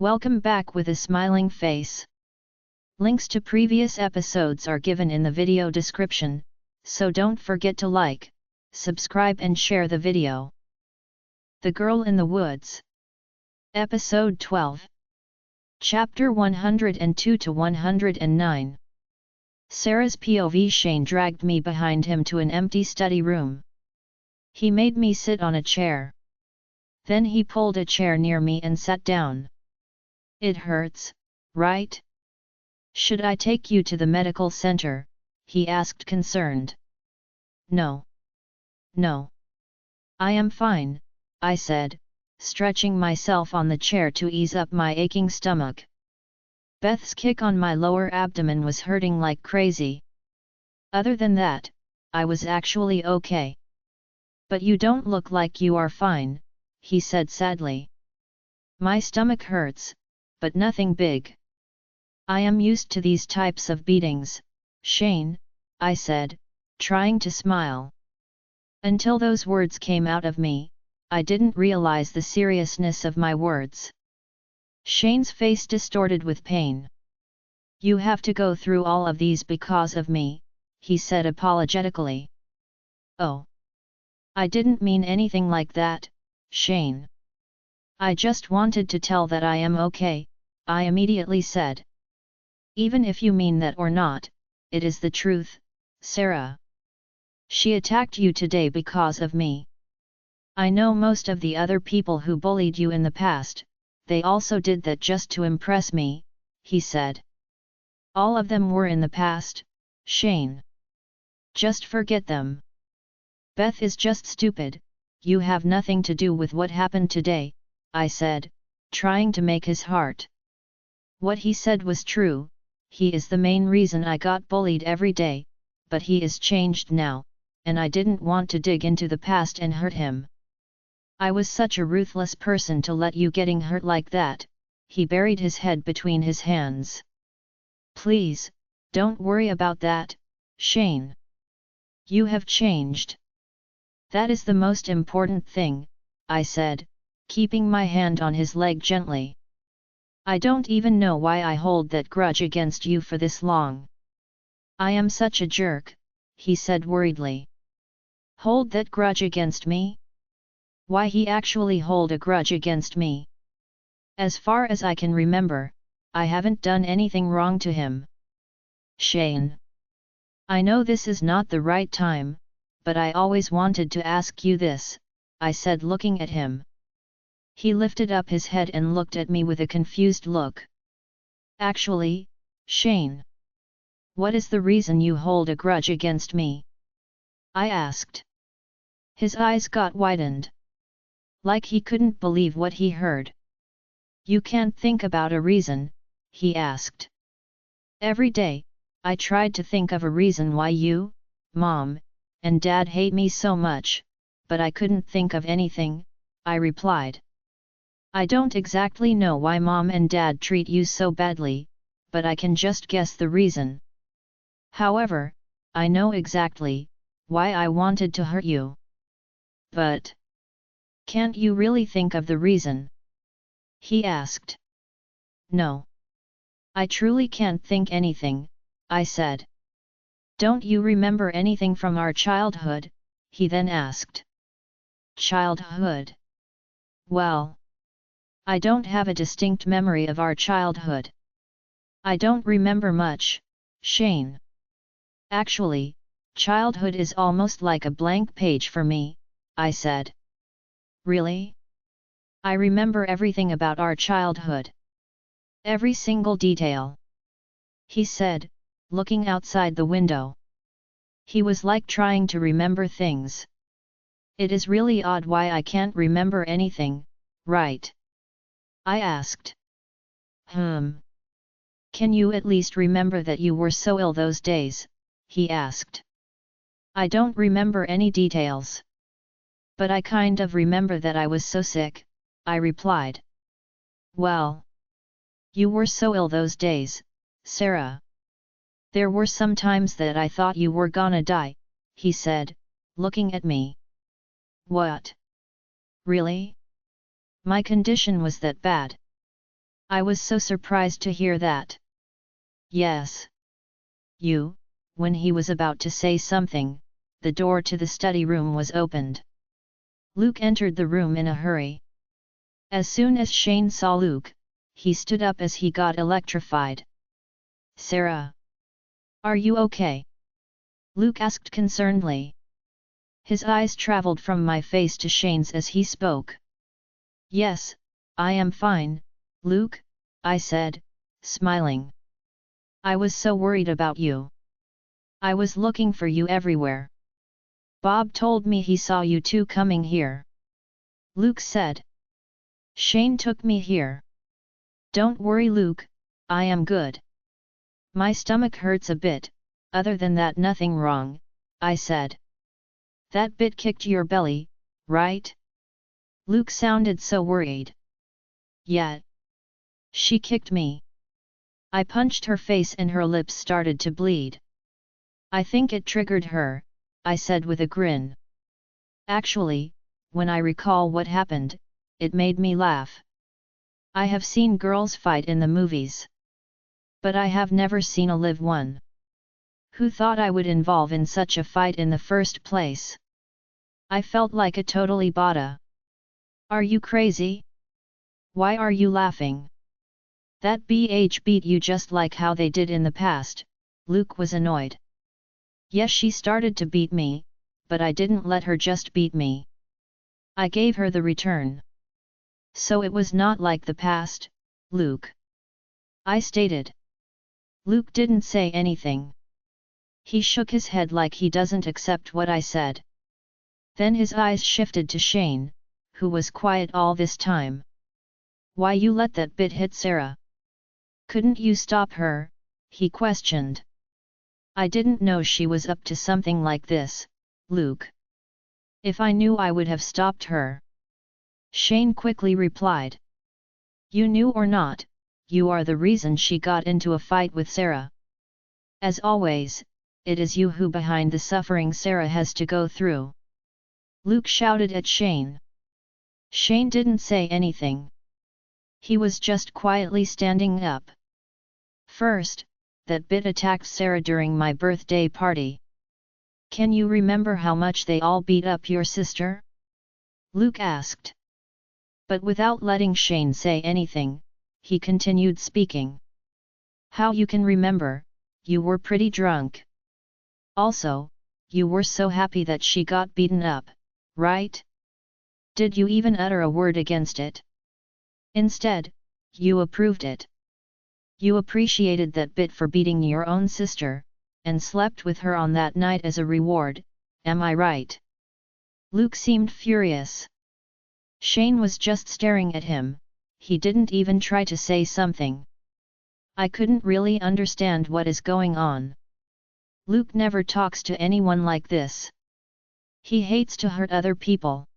Welcome back with a smiling face. Links to previous episodes are given in the video description, so don't forget to like, subscribe and share the video. The Girl in the Woods. Episode 12. Chapter 102 to 109. Sarah's POV. Shane dragged me behind him to an empty study room. He made me sit on a chair. Then he pulled a chair near me and sat down. It hurts, right? Should I take you to the medical center? He asked, concerned. No. I am fine, I said, stretching myself on the chair to ease up my aching stomach. Beth's kick on my lower abdomen was hurting like crazy. Other than that, I was actually okay. But you don't look like you are fine, he said sadly. My stomach hurts, but nothing big. I am used to these types of beatings, Shane, I said, trying to smile. Until those words came out of me, I didn't realize the seriousness of my words. Shane's face distorted with pain. You have to go through all of these because of me, he said apologetically. Oh. I didn't mean anything like that, Shane. I just wanted to tell that I am okay, I immediately said. Even if you mean that or not, it is the truth, Sarah. She attacked you today because of me. I know most of the other people who bullied you in the past, they also did that just to impress me, he said. All of them were in the past, Shane. Just forget them. Beth is just stupid, you have nothing to do with what happened today, I said, trying to make his heart. What he said was true, he is the main reason I got bullied every day, but he is changed now, and I didn't want to dig into the past and hurt him. I was such a ruthless person to let you getting hurt like that, he buried his head between his hands. Please, don't worry about that, Shane. You have changed. That is the most important thing, I said, keeping my hand on his leg gently. I don't even know why I hold that grudge against you for this long. I am such a jerk, he said worriedly. Hold that grudge against me? Why he actually hold a grudge against me? As far as I can remember, I haven't done anything wrong to him. Shane. I know this is not the right time, but I always wanted to ask you this, I said, looking at him. He lifted up his head and looked at me with a confused look. Actually, Shane. What is the reason you hold a grudge against me? I asked. His eyes got widened. Like he couldn't believe what he heard. You can't think about a reason, he asked. Every day, I tried to think of a reason why you, Mom, and Dad hate me so much, but I couldn't think of anything, I replied. I don't exactly know why Mom and Dad treat you so badly, but I can just guess the reason. However, I know exactly why I wanted to hurt you. But can't you really think of the reason? He asked. No. I truly can't think anything, I said. Don't you remember anything from our childhood? He then asked. Childhood? Well, I don't have a distinct memory of our childhood. I don't remember much, Shane. Actually, childhood is almost like a blank page for me, I said. Really? I remember everything about our childhood. Every single detail. He said, looking outside the window. He was like trying to remember things. It is really odd why I can't remember anything, right? I asked. Can you at least remember that you were so ill those days? He asked. I don't remember any details. But I kind of remember that I was so sick, I replied. Well, you were so ill those days, Sarah. There were some times that I thought you were gonna die, he said, looking at me. What? Really? My condition was that bad? I was so surprised to hear that. Yes. You, when he was about to say something, the door to the study room was opened. Luke entered the room in a hurry. As soon as Shane saw Luke, he stood up as he got electrified. Sarah! Are you okay? Luke asked concernedly. His eyes traveled from my face to Shane's as he spoke. Yes, I am fine, Luke, I said, smiling. I was so worried about you. I was looking for you everywhere. Bob told me he saw you two coming here. Luke said. Shane took me here. Don't worry, Luke, I am good. My stomach hurts a bit, other than that nothing wrong, I said. That bit kicked your belly, right? Luke sounded so worried. Yeah. She kicked me. I punched her face and her lips started to bleed. I think it triggered her, I said with a grin. Actually, when I recall what happened, it made me laugh. I have seen girls fight in the movies. But I have never seen a live one. Who thought I would involve in such a fight in the first place? I felt like a totally bada. Are you crazy? Why are you laughing? That BH beat you just like how they did in the past, Luke was annoyed. Yes, she started to beat me, but I didn't let her just beat me. I gave her the return. So it was not like the past, Luke. I stated. Luke didn't say anything. He shook his head like he doesn't accept what I said. Then his eyes shifted to Shane, who was quiet all this time. Why you let that bit hit Sarah? Couldn't you stop her? He questioned. I didn't know she was up to something like this, Luke. If I knew, I would have stopped her. Shane quickly replied. You knew or not, you are the reason she got into a fight with Sarah. As always, it is you who behind the suffering Sarah has to go through. Luke shouted at Shane. Shane didn't say anything. He was just quietly standing up. First, that bit attacked Sarah during my birthday party. Can you remember how much they all beat up your sister? Luke asked. But without letting Shane say anything, he continued speaking. How you can remember, you were pretty drunk. Also, you were so happy that she got beaten up, right? Did you even utter a word against it? Instead, you approved it. You appreciated that bit for beating your own sister, and slept with her on that night as a reward, am I right? Luke seemed furious. Shane was just staring at him, he didn't even try to say something. I couldn't really understand what is going on. Luke never talks to anyone like this. He hates to hurt other people.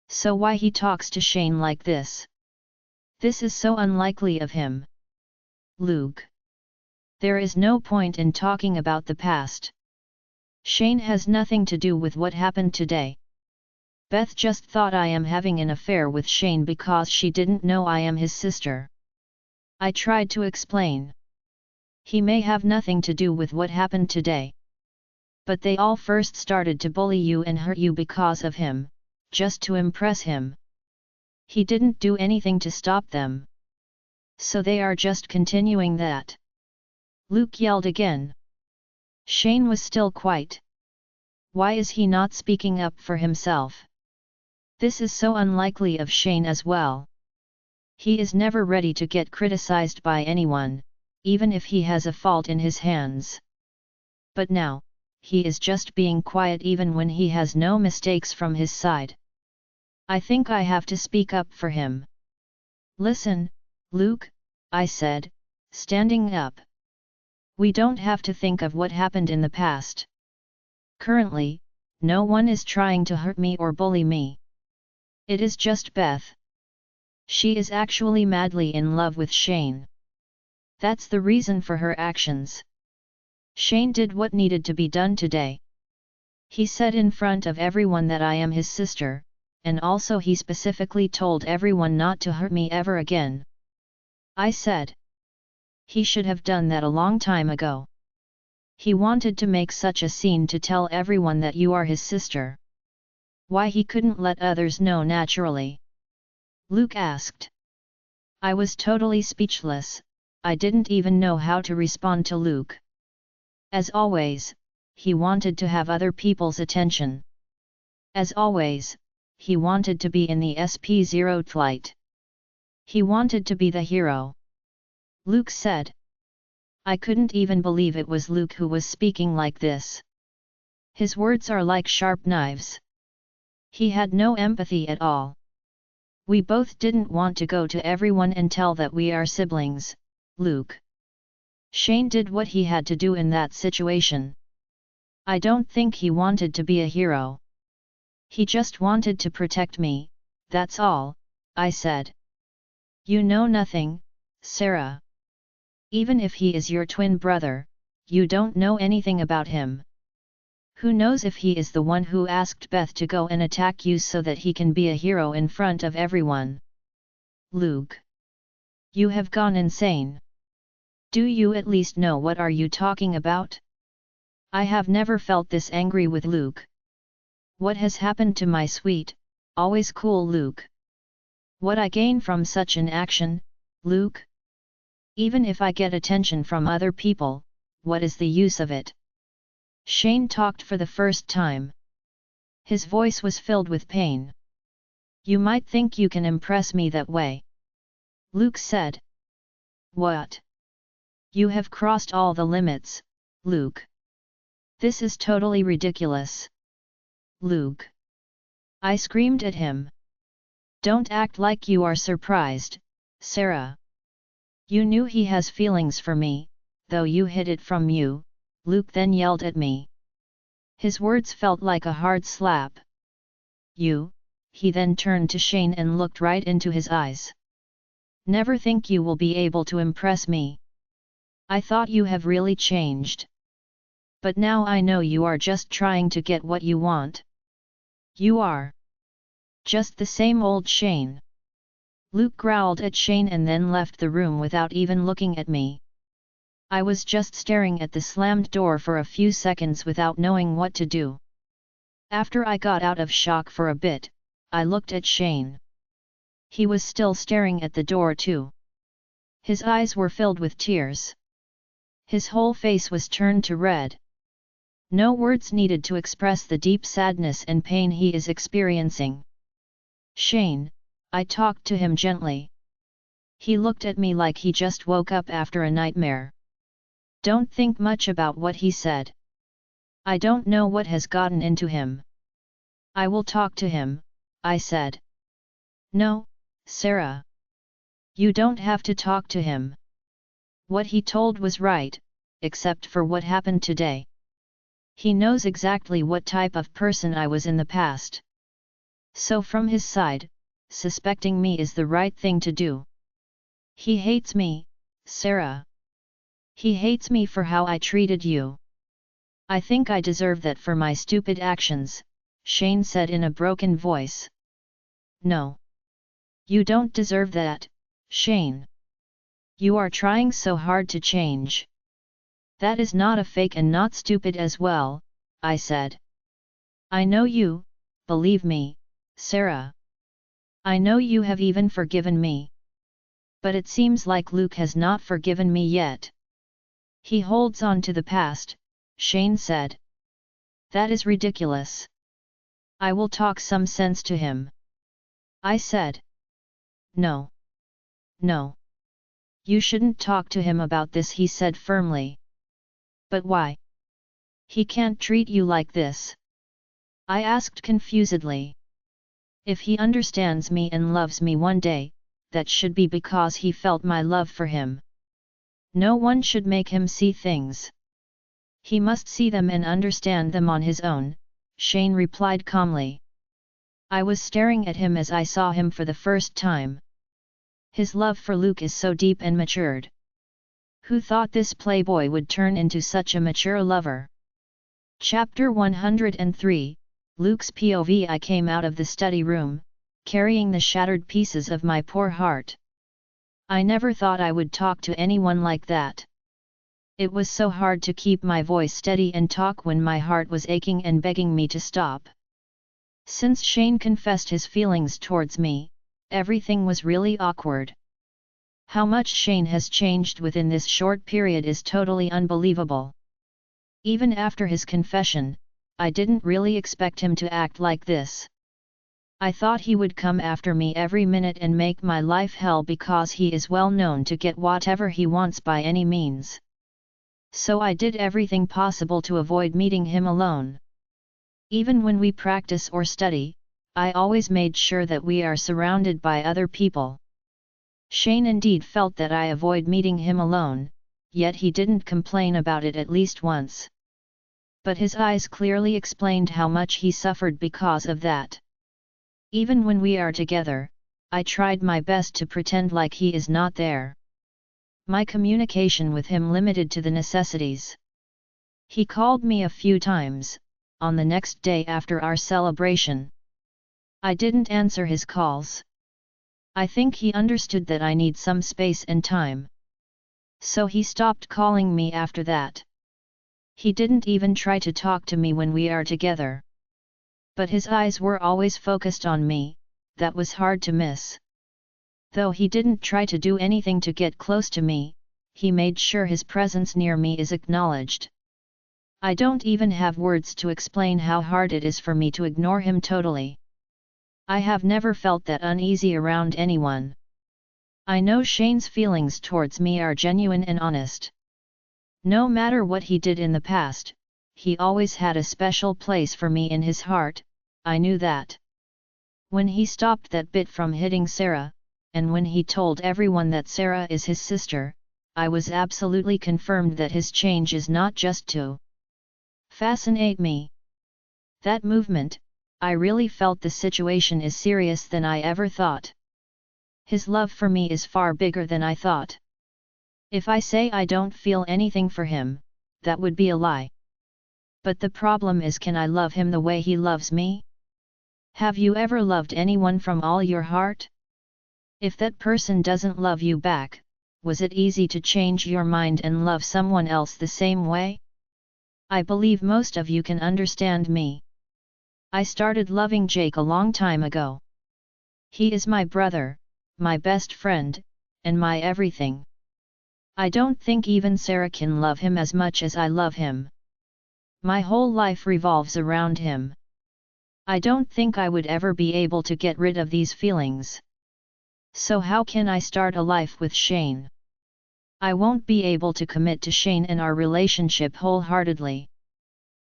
So why he talks to Shane like this? This is so unlikely of him. Luke. There is no point in talking about the past. Shane has nothing to do with what happened today. Beth just thought I am having an affair with Shane because she didn't know I am his sister. I tried to explain. He may have nothing to do with what happened today. But they all first started to bully you and hurt you because of him, just to impress him. He didn't do anything to stop them. So they are just continuing that. Luke yelled again. Shane was still quiet. Why is he not speaking up for himself? This is so unlikely of Shane as well. He is never ready to get criticized by anyone, even if he has a fault in his hands. But now, he is just being quiet even when he has no mistakes from his side. I think I have to speak up for him. Listen, Luke, I said, standing up. We don't have to think of what happened in the past. Currently, no one is trying to hurt me or bully me. It is just Beth. She is actually madly in love with Shane. That's the reason for her actions. Shane did what needed to be done today. He said in front of everyone that I am his sister, and also he specifically told everyone not to hurt me ever again. I said. He should have done that a long time ago. He wanted to make such a scene to tell everyone that you are his sister. Why he couldn't let others know naturally? Luke asked. I was totally speechless. I didn't even know how to respond to Luke. As always, he wanted to have other people's attention. As always, he wanted to be in the SP-0 flight. He wanted to be the hero. Luke said. I couldn't even believe it was Luke who was speaking like this. His words are like sharp knives. He had no empathy at all. We both didn't want to go to everyone and tell that we are siblings, Luke. Shane did what he had to do in that situation. I don't think he wanted to be a hero. He just wanted to protect me, that's all, I said. You know nothing, Sarah. Even if he is your twin brother, you don't know anything about him. Who knows if he is the one who asked Beth to go and attack you so that he can be a hero in front of everyone? Luke. You have gone insane. Do you at least know what are you talking about? I have never felt this angry with Luke. What has happened to my sweet, always cool Luke? What I gain from such an action, Luke? Even if I get attention from other people, what is the use of it? Shane talked for the first time. His voice was filled with pain. You might think you can impress me that way. Luke said. What? You have crossed all the limits, Luke. This is totally ridiculous. Luke. I screamed at him. Don't act like you are surprised, Sarah. You knew he has feelings for me, though you hid it from you, Luke then yelled at me. His words felt like a hard slap. You, he then turned to Shane and looked right into his eyes. Never think you will be able to impress me. I thought you have really changed. But now I know you are just trying to get what you want. You are just the same old Shane. Luke growled at Shane and then left the room without even looking at me. I was just staring at the slammed door for a few seconds without knowing what to do. After I got out of shock for a bit, I looked at Shane. He was still staring at the door too. His eyes were filled with tears. His whole face was turned to red. No words needed to express the deep sadness and pain he is experiencing. Shane, I talked to him gently. He looked at me like he just woke up after a nightmare. Don't think much about what he said. I don't know what has gotten into him. I will talk to him, I said. No, Sarah. You don't have to talk to him. What he told was right, except for what happened today. He knows exactly what type of person I was in the past. So from his side, suspecting me is the right thing to do. He hates me, Sarah. He hates me for how I treated you. I think I deserve that for my stupid actions, Shane said in a broken voice. No. You don't deserve that, Shane. You are trying so hard to change. That is not a fake and not stupid as well, I said. I know you, believe me, Sarah. I know you have even forgiven me. But it seems like Luke has not forgiven me yet. He holds on to the past, Shane said. That is ridiculous. I will talk some sense to him. I said. No. No. You shouldn't talk to him about this, he said firmly. But why? He can't treat you like this. I asked confusedly. If he understands me and loves me one day, that should be because he felt my love for him. No one should make him see things. He must see them and understand them on his own, Shane replied calmly. I was staring at him as I saw him for the first time. His love for Luke is so deep and matured. Who thought this playboy would turn into such a mature lover? Chapter 103, Luke's POV. I came out of the study room, carrying the shattered pieces of my poor heart. I never thought I would talk to anyone like that. It was so hard to keep my voice steady and talk when my heart was aching and begging me to stop. Since Shane confessed his feelings towards me, everything was really awkward. How much Shane has changed within this short period is totally unbelievable. Even after his confession, I didn't really expect him to act like this. I thought he would come after me every minute and make my life hell because he is well known to get whatever he wants by any means. So I did everything possible to avoid meeting him alone. Even when we practice or study, I always made sure that we are surrounded by other people. Shane indeed felt that I avoid meeting him alone, yet he didn't complain about it at least once. But his eyes clearly explained how much he suffered because of that. Even when we are together, I tried my best to pretend like he is not there. My communication with him limited to the necessities. He called me a few times, on the next day after our celebration. I didn't answer his calls. I think he understood that I need some space and time. So he stopped calling me after that. He didn't even try to talk to me when we are together. But his eyes were always focused on me, that was hard to miss. Though he didn't try to do anything to get close to me, he made sure his presence near me is acknowledged. I don't even have words to explain how hard it is for me to ignore him totally. I have never felt that uneasy around anyone. I know Shane's feelings towards me are genuine and honest. No matter what he did in the past, he always had a special place for me in his heart, I knew that. When he stopped that bit from hitting Sarah, and when he told everyone that Sarah is his sister, I was absolutely confirmed that his change is not just to fascinate me. That movement, I really felt the situation is serious than I ever thought. His love for me is far bigger than I thought. If I say I don't feel anything for him, that would be a lie. But the problem is, can I love him the way he loves me? Have you ever loved anyone from all your heart? If that person doesn't love you back, was it easy to change your mind and love someone else the same way? I believe most of you can understand me. I started loving Jake a long time ago. He is my brother, my best friend, and my everything. I don't think even Sarah can love him as much as I love him. My whole life revolves around him. I don't think I would ever be able to get rid of these feelings. So how can I start a life with Shane? I won't be able to commit to Shane and our relationship wholeheartedly.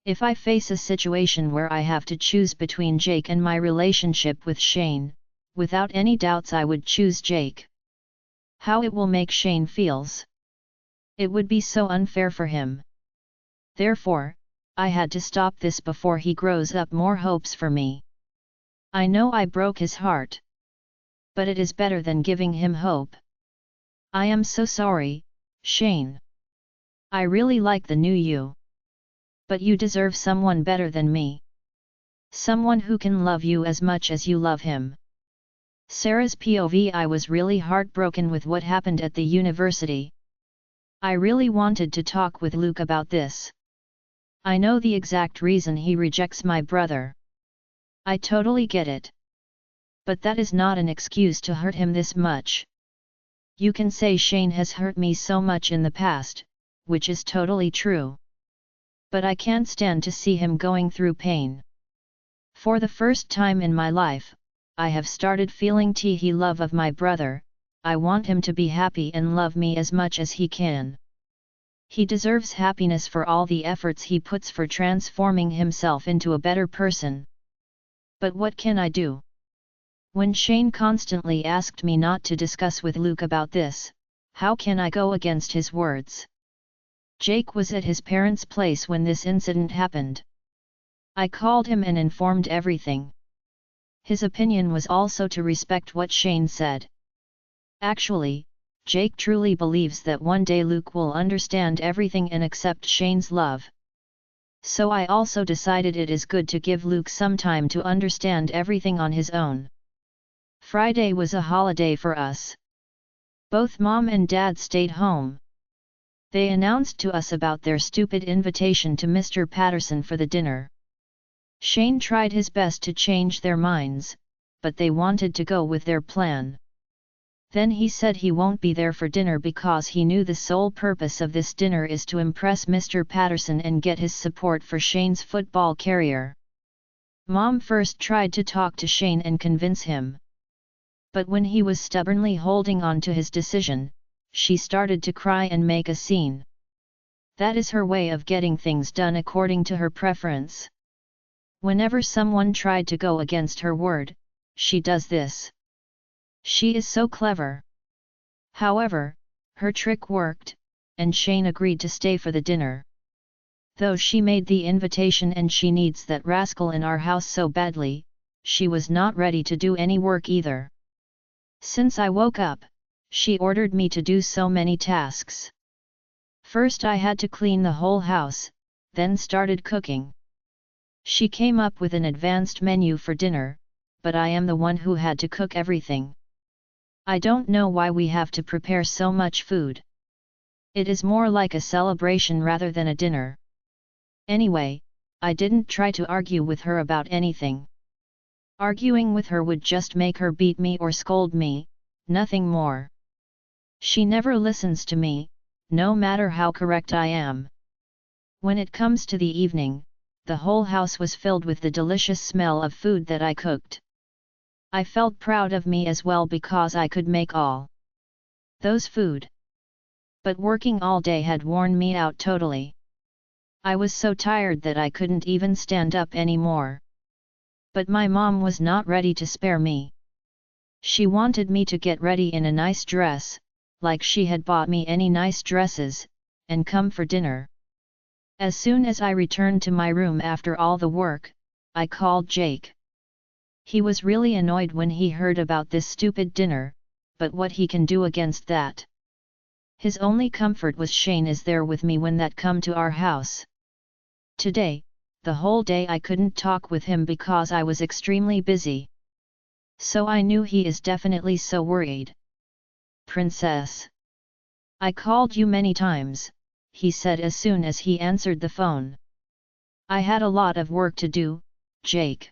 If I face a situation where I have to choose between Jake and my relationship with Shane, without any doubts I would choose Jake. How it will make Shane feels. It would be so unfair for him. Therefore, I had to stop this before he grows up more hopes for me. I know I broke his heart. But it is better than giving him hope. I am so sorry, Shane. I really like the new you. But you deserve someone better than me. Someone who can love you as much as you love him. Sarah's POV: I was really heartbroken with what happened at the university. I really wanted to talk with Luke about this. I know the exact reason he rejects my brother. I totally get it. But that is not an excuse to hurt him this much. You can say Shane has hurt me so much in the past, which is totally true. But I can't stand to see him going through pain. For the first time in my life, I have started feeling the love of my brother. I want him to be happy and love me as much as he can. He deserves happiness for all the efforts he puts for transforming himself into a better person. But what can I do? When Shane constantly asked me not to discuss with Luke about this, how can I go against his words? Jake was at his parents' place when this incident happened. I called him and informed everything. His opinion was also to respect what Shane said. Actually, Jake truly believes that one day Luke will understand everything and accept Shane's love. So I also decided it is good to give Luke some time to understand everything on his own. Friday was a holiday for us. Both Mom and Dad stayed home. They announced to us about their stupid invitation to Mr. Patterson for the dinner. Shane tried his best to change their minds, but they wanted to go with their plan. Then he said he won't be there for dinner because he knew the sole purpose of this dinner is to impress Mr. Patterson and get his support for Shane's football career. Mom first tried to talk to Shane and convince him. But when he was stubbornly holding on to his decision, she started to cry and make a scene. That is her way of getting things done according to her preference. Whenever someone tried to go against her word, she does this. She is so clever. However, her trick worked, and Shane agreed to stay for the dinner. Though she made the invitation and she needs that rascal in our house so badly, she was not ready to do any work either. Since I woke up, she ordered me to do so many tasks. First I had to clean the whole house, then started cooking. She came up with an advanced menu for dinner, but I am the one who had to cook everything. I don't know why we have to prepare so much food. It is more like a celebration rather than a dinner. Anyway, I didn't try to argue with her about anything. Arguing with her would just make her beat me or scold me, nothing more. She never listens to me, no matter how correct I am. When it comes to the evening, the whole house was filled with the delicious smell of food that I cooked. I felt proud of me as well because I could make all those food. But working all day had worn me out totally. I was so tired that I couldn't even stand up anymore. But my mom was not ready to spare me. She wanted me to get ready in a nice dress, like she had bought me any nice dresses, and come for dinner. As soon as I returned to my room after all the work, I called Jake. He was really annoyed when he heard about this stupid dinner, but what he can do against that? His only comfort was Shane is there with me when that come to our house. Today, the whole day I couldn't talk with him because I was extremely busy. So I knew he is definitely so worried. Princess. I called you many times, he said as soon as he answered the phone. I had a lot of work to do, Jake.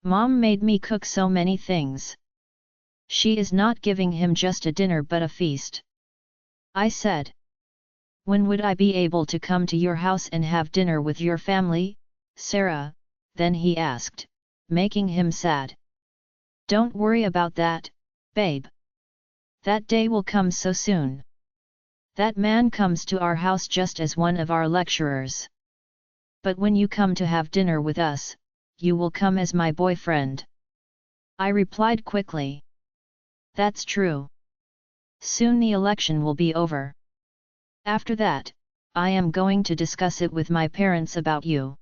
Mom made me cook so many things. She is not giving him just a dinner but a feast. I said. When would I be able to come to your house and have dinner with your family, Sarah? Then he asked, making him sad. Don't worry about that, babe. That day will come so soon. That man comes to our house just as one of our lecturers. But when you come to have dinner with us, you will come as my boyfriend. I replied quickly. That's true. Soon the election will be over. After that, I am going to discuss it with my parents about you.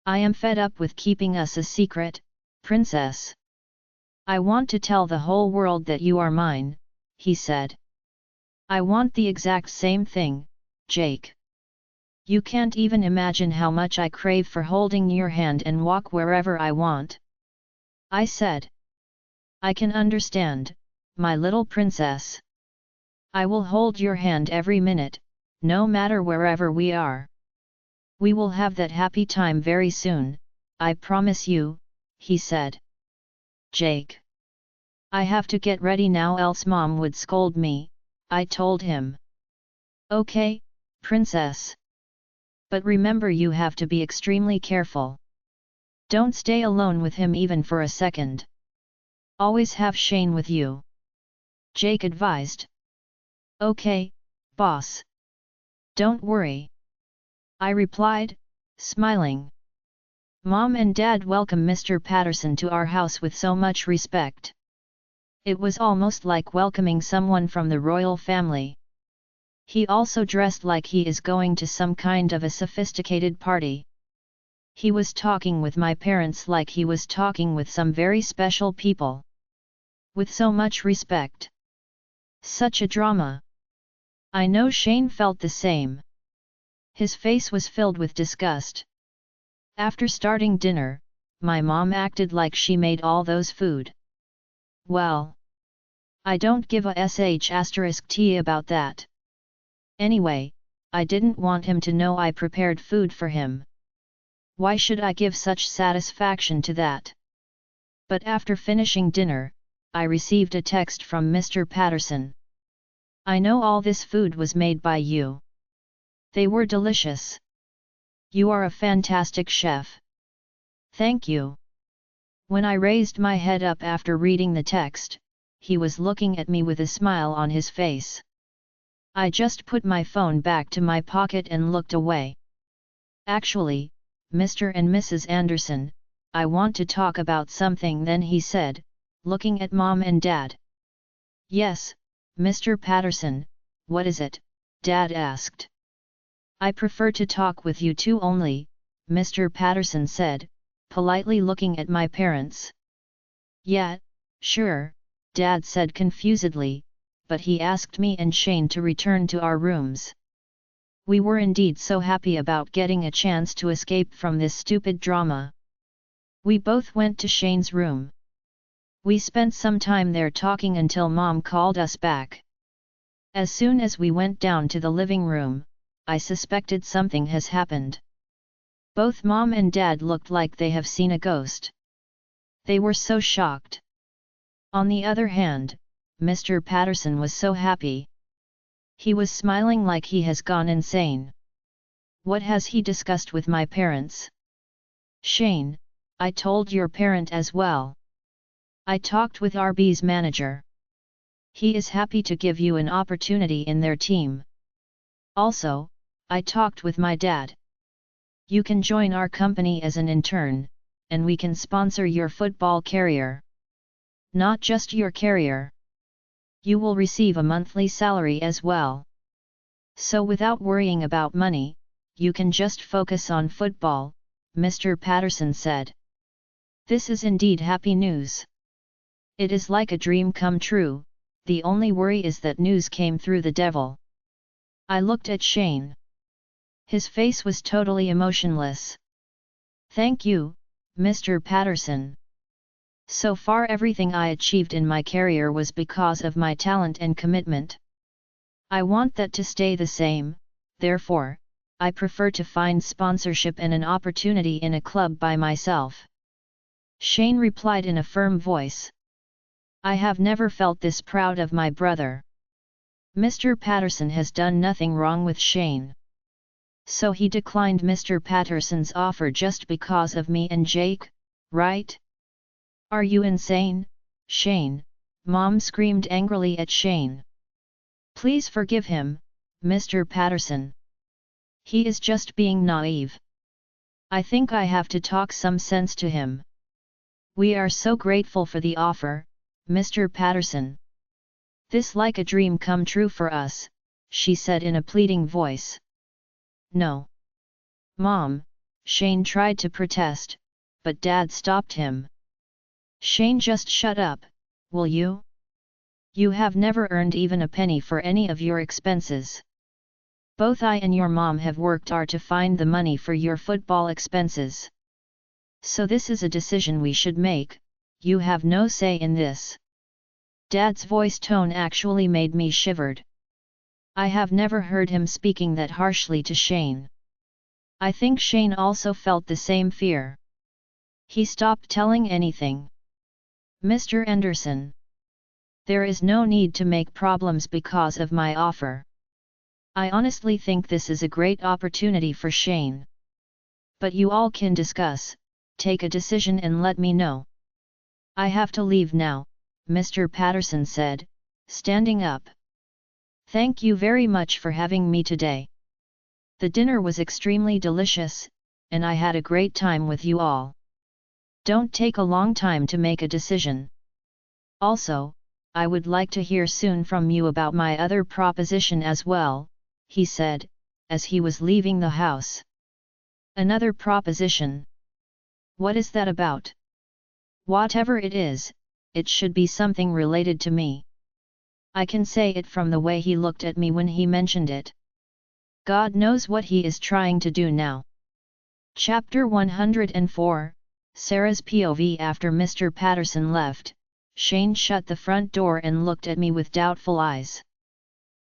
I am fed up with keeping us a secret, princess. I want to tell the whole world that you are mine, he said. I want the exact same thing, Jake. You can't even imagine how much I crave for holding your hand and walk wherever I want. I said. I can understand, my little princess. I will hold your hand every minute, no matter wherever we are. We will have that happy time very soon, I promise you, he said. Jake. I have to get ready now else Mom would scold me, I told him. Okay, princess. But remember you have to be extremely careful. Don't stay alone with him even for a second. Always have Shane with you. Jake advised. Okay, boss. Don't worry. I replied, smiling. Mom and Dad welcomed Mr. Patterson to our house with so much respect. It was almost like welcoming someone from the royal family. He also dressed like he is going to some kind of a sophisticated party. He was talking with my parents like he was talking with some very special people. With so much respect. Such a drama. I know Shane felt the same. His face was filled with disgust. After starting dinner, my mom acted like she made all those food. Well, I don't give a sh*t about that. Anyway, I didn't want him to know I prepared food for him. Why should I give such satisfaction to that? But after finishing dinner, I received a text from Mr. Patterson. I know all this food was made by you. They were delicious. You are a fantastic chef. Thank you. When I raised my head up after reading the text, he was looking at me with a smile on his face. I just put my phone back to my pocket and looked away. Actually, Mr. and Mrs. Anderson, I want to talk about something, then he said, looking at Mom and Dad. Yes, Mr. Patterson, what is it? Dad asked. I prefer to talk with you two only, Mr. Patterson said, politely looking at my parents. Yeah, sure, Dad said confusedly, but he asked me and Shane to return to our rooms. We were indeed so happy about getting a chance to escape from this stupid drama. We both went to Shane's room. We spent some time there talking until Mom called us back. As soon as we went down to the living room, I suspected something has happened. Both Mom and Dad looked like they have seen a ghost. They were so shocked. On the other hand, Mr. Patterson was so happy. He was smiling like he has gone insane. What has he discussed with my parents? Shane, I told your parent as well. I talked with RB's manager. He is happy to give you an opportunity in their team. Also, I talked with my dad. You can join our company as an intern, and we can sponsor your football career. Not just your career. You will receive a monthly salary as well. So without worrying about money, you can just focus on football, Mr. Patterson said. This is indeed happy news. It is like a dream come true, the only worry is that news came through the devil. I looked at Shane. His face was totally emotionless. Thank you, Mr. Patterson. So far everything I achieved in my career was because of my talent and commitment. I want that to stay the same, therefore, I prefer to find sponsorship and an opportunity in a club by myself. Shane replied in a firm voice. I have never felt this proud of my brother. Mr. Patterson has done nothing wrong with Shane. So he declined Mr. Patterson's offer just because of me and Jake, right? Are you insane, Shane? Mom screamed angrily at Shane. Please forgive him, Mr. Patterson. He is just being naive. I think I have to talk some sense to him. We are so grateful for the offer, Mr. Patterson. This like a dream come true for us, she said in a pleading voice. No. Mom, Shane tried to protest, but Dad stopped him. Shane, just shut up, will you? You have never earned even a penny for any of your expenses. Both I and your mom have worked hard to find the money for your football expenses. So this is a decision we should make, you have no say in this. Dad's voice tone actually made me shivered. I have never heard him speaking that harshly to Shane. I think Shane also felt the same fear. He stopped telling anything. Mr. Anderson. There is no need to make problems because of my offer. I honestly think this is a great opportunity for Shane. But you all can discuss, take a decision and let me know. I have to leave now, Mr. Patterson said, standing up. Thank you very much for having me today. The dinner was extremely delicious, and I had a great time with you all. Don't take a long time to make a decision. Also, I would like to hear soon from you about my other proposition as well, he said, as he was leaving the house. Another proposition? What is that about? Whatever it is, it should be something related to me. I can say it from the way he looked at me when he mentioned it. God knows what he is trying to do now. Chapter 104, Sarah's POV. After Mr. Patterson left, Shane shut the front door and looked at me with doubtful eyes.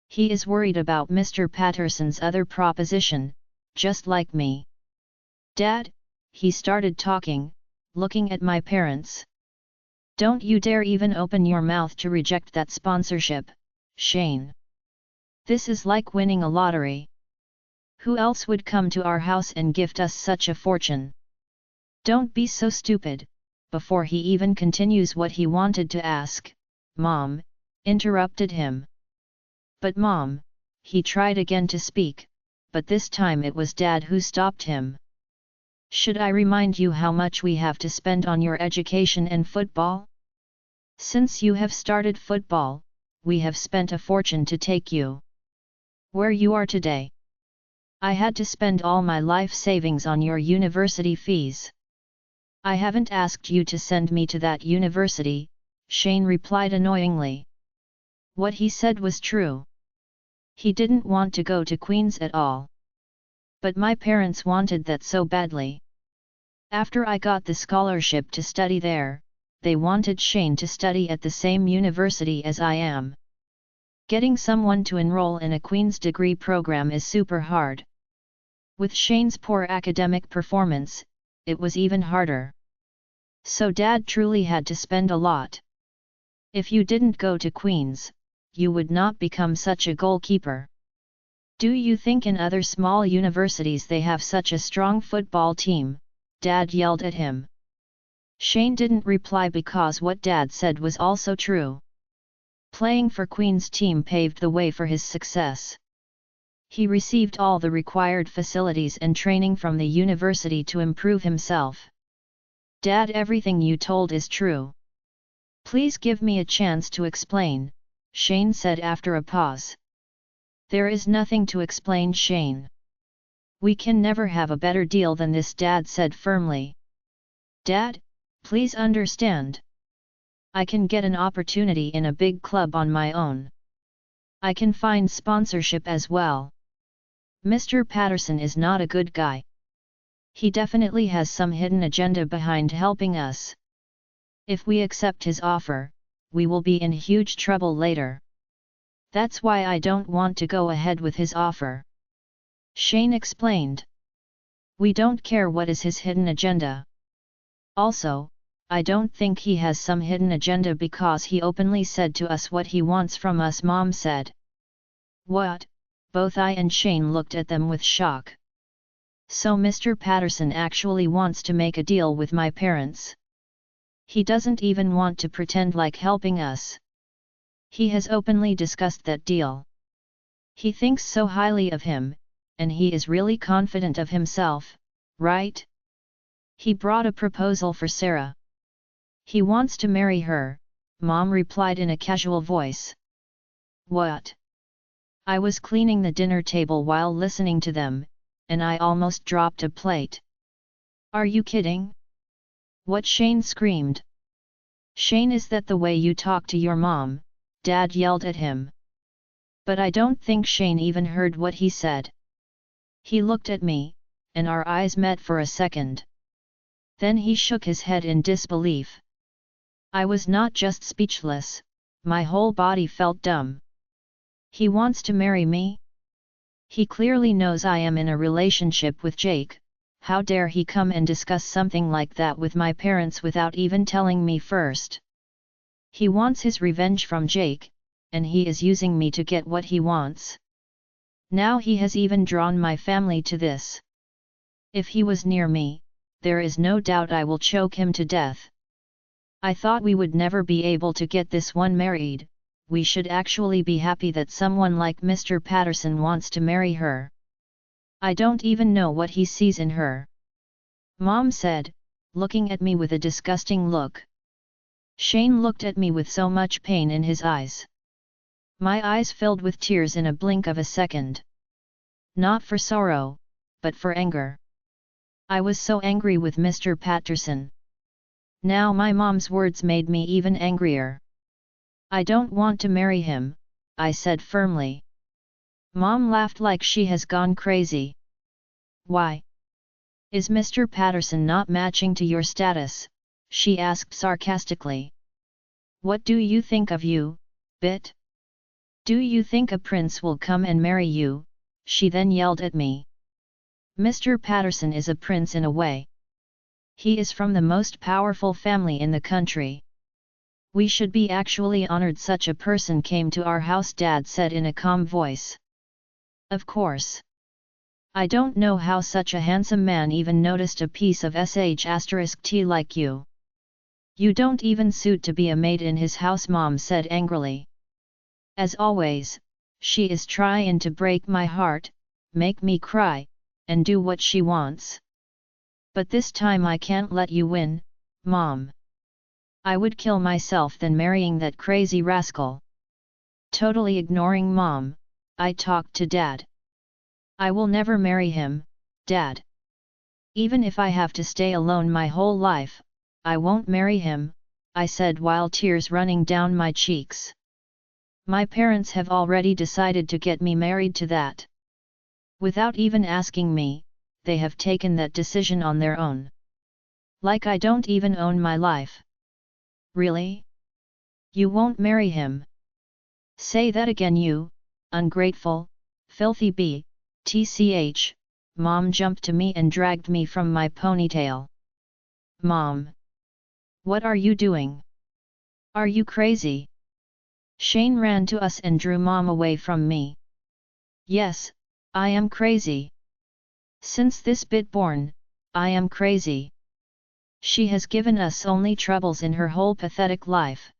He is worried about Mr. Patterson's other proposition, just like me. Dad, he started talking, looking at my parents. Don't you dare even open your mouth to reject that sponsorship, Shane. This is like winning a lottery. Who else would come to our house and gift us such a fortune? Don't be so stupid. Before he even continues what he wanted to ask, Mom interrupted him. But Mom, he tried again to speak, but this time it was Dad who stopped him. Should I remind you how much we have to spend on your education and football? Since you have started football, we have spent a fortune to take you where you are today. I had to spend all my life savings on your university fees. I haven't asked you to send me to that university, Shane replied annoyingly. What he said was true. He didn't want to go to Queen's at all. But my parents wanted that so badly. After I got the scholarship to study there, they wanted Shane to study at the same university as I am. Getting someone to enroll in a Queen's degree program is super hard. With Shane's poor academic performance, it was even harder. So Dad truly had to spend a lot. If you didn't go to Queen's, you would not become such a goalkeeper. Do you think in other small universities they have such a strong football team? Dad yelled at him. Shane didn't reply because what Dad said was also true. Playing for Queen's team paved the way for his success. He received all the required facilities and training from the university to improve himself. Dad, everything you told is true. Please give me a chance to explain, Shane said after a pause. There is nothing to explain, Shane. We can never have a better deal than this, Dad said firmly. Dad, please understand. I can get an opportunity in a big club on my own. I can find sponsorship as well. Mr. Patterson is not a good guy. He definitely has some hidden agenda behind helping us. If we accept his offer, we will be in huge trouble later. That's why I don't want to go ahead with his offer. Shane explained. We don't care what is his hidden agenda. Also, I don't think he has some hidden agenda because he openly said to us what he wants from us, Mom said. What? Both I and Shane looked at them with shock. So Mr. Patterson actually wants to make a deal with my parents. He doesn't even want to pretend like helping us. He has openly discussed that deal. He thinks so highly of him, and he is really confident of himself, right? He brought a proposal for Sarah. He wants to marry her, Mom replied in a casual voice. What? I was cleaning the dinner table while listening to them, and I almost dropped a plate. Are you kidding? What? Shane screamed. Shane, is that the way you talk to your mom? Dad yelled at him. But I don't think Shane even heard what he said. He looked at me, and our eyes met for a second. Then he shook his head in disbelief. I was not just speechless, my whole body felt dumb. He wants to marry me? He clearly knows I am in a relationship with Jake. How dare he come and discuss something like that with my parents without even telling me first? He wants his revenge from Jake, and he is using me to get what he wants. Now he has even drawn my family to this. If he was near me, there is no doubt I will choke him to death. I thought we would never be able to get this one married. We should actually be happy that someone like Mr. Patterson wants to marry her. I don't even know what he sees in her. Mom said, looking at me with a disgusting look. Shane looked at me with so much pain in his eyes. My eyes filled with tears in a blink of a second. Not for sorrow, but for anger. I was so angry with Mr. Patterson. Now my mom's words made me even angrier. I don't want to marry him, I said firmly. Mom laughed like she has gone crazy. Why? Is Mr. Patterson not matching to your status? She asked sarcastically. What do you think of you, Bit? Do you think a prince will come and marry you? She then yelled at me. Mr. Patterson is a prince in a way. He is from the most powerful family in the country. We should be actually honored such a person came to our house, Dad said in a calm voice. Of course. I don't know how such a handsome man even noticed a piece of sh*t like you. You don't even suit to be a maid in his house, Mom said angrily. As always, she is trying to break my heart, make me cry, and do what she wants. But this time I can't let you win, Mom. I would kill myself than marrying that crazy rascal. Totally ignoring Mom, I talked to Dad. I will never marry him, Dad. Even if I have to stay alone my whole life, I won't marry him, I said while tears running down my cheeks. My parents have already decided to get me married to that. Without even asking me, they have taken that decision on their own. Like I don't even own my life. Really? You won't marry him? Say that again, you ungrateful, filthy bee. TCH, Mom jumped to me and dragged me from my ponytail. Mom! What are you doing? Are you crazy? Shane ran to us and drew Mom away from me. Yes, I am crazy. Since this bit born, I am crazy. She has given us only troubles in her whole pathetic life.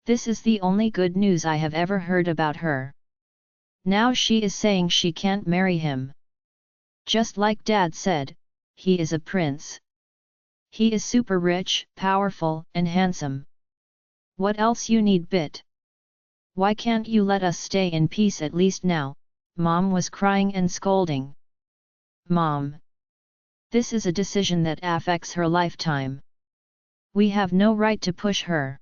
This is the only good news I have ever heard about her. Now she is saying she can't marry him. Just like Dad said, he is a prince. He is super rich, powerful, and handsome. What else you need, Bit? Why can't you let us stay in peace at least now? Mom was crying and scolding. Mom! This is a decision that affects her lifetime. We have no right to push her.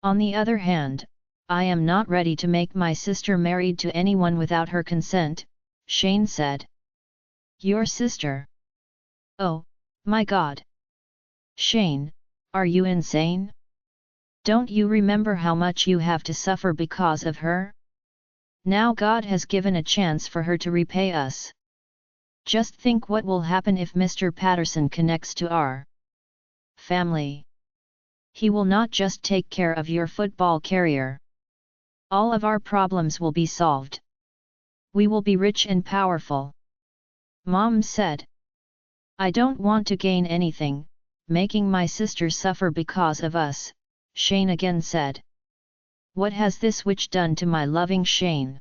On the other hand, I am not ready to make my sister married to anyone without her consent, Shane said. Your sister? Oh, my God! Shane, are you insane? Don't you remember how much you have to suffer because of her? Now God has given a chance for her to repay us. Just think what will happen if Mr. Patterson connects to our family. He will not just take care of your football career. All of our problems will be solved. We will be rich and powerful. Mom said. I don't want to gain anything, making my sister suffer because of us, Shane again said. What has this witch done to my loving Shane?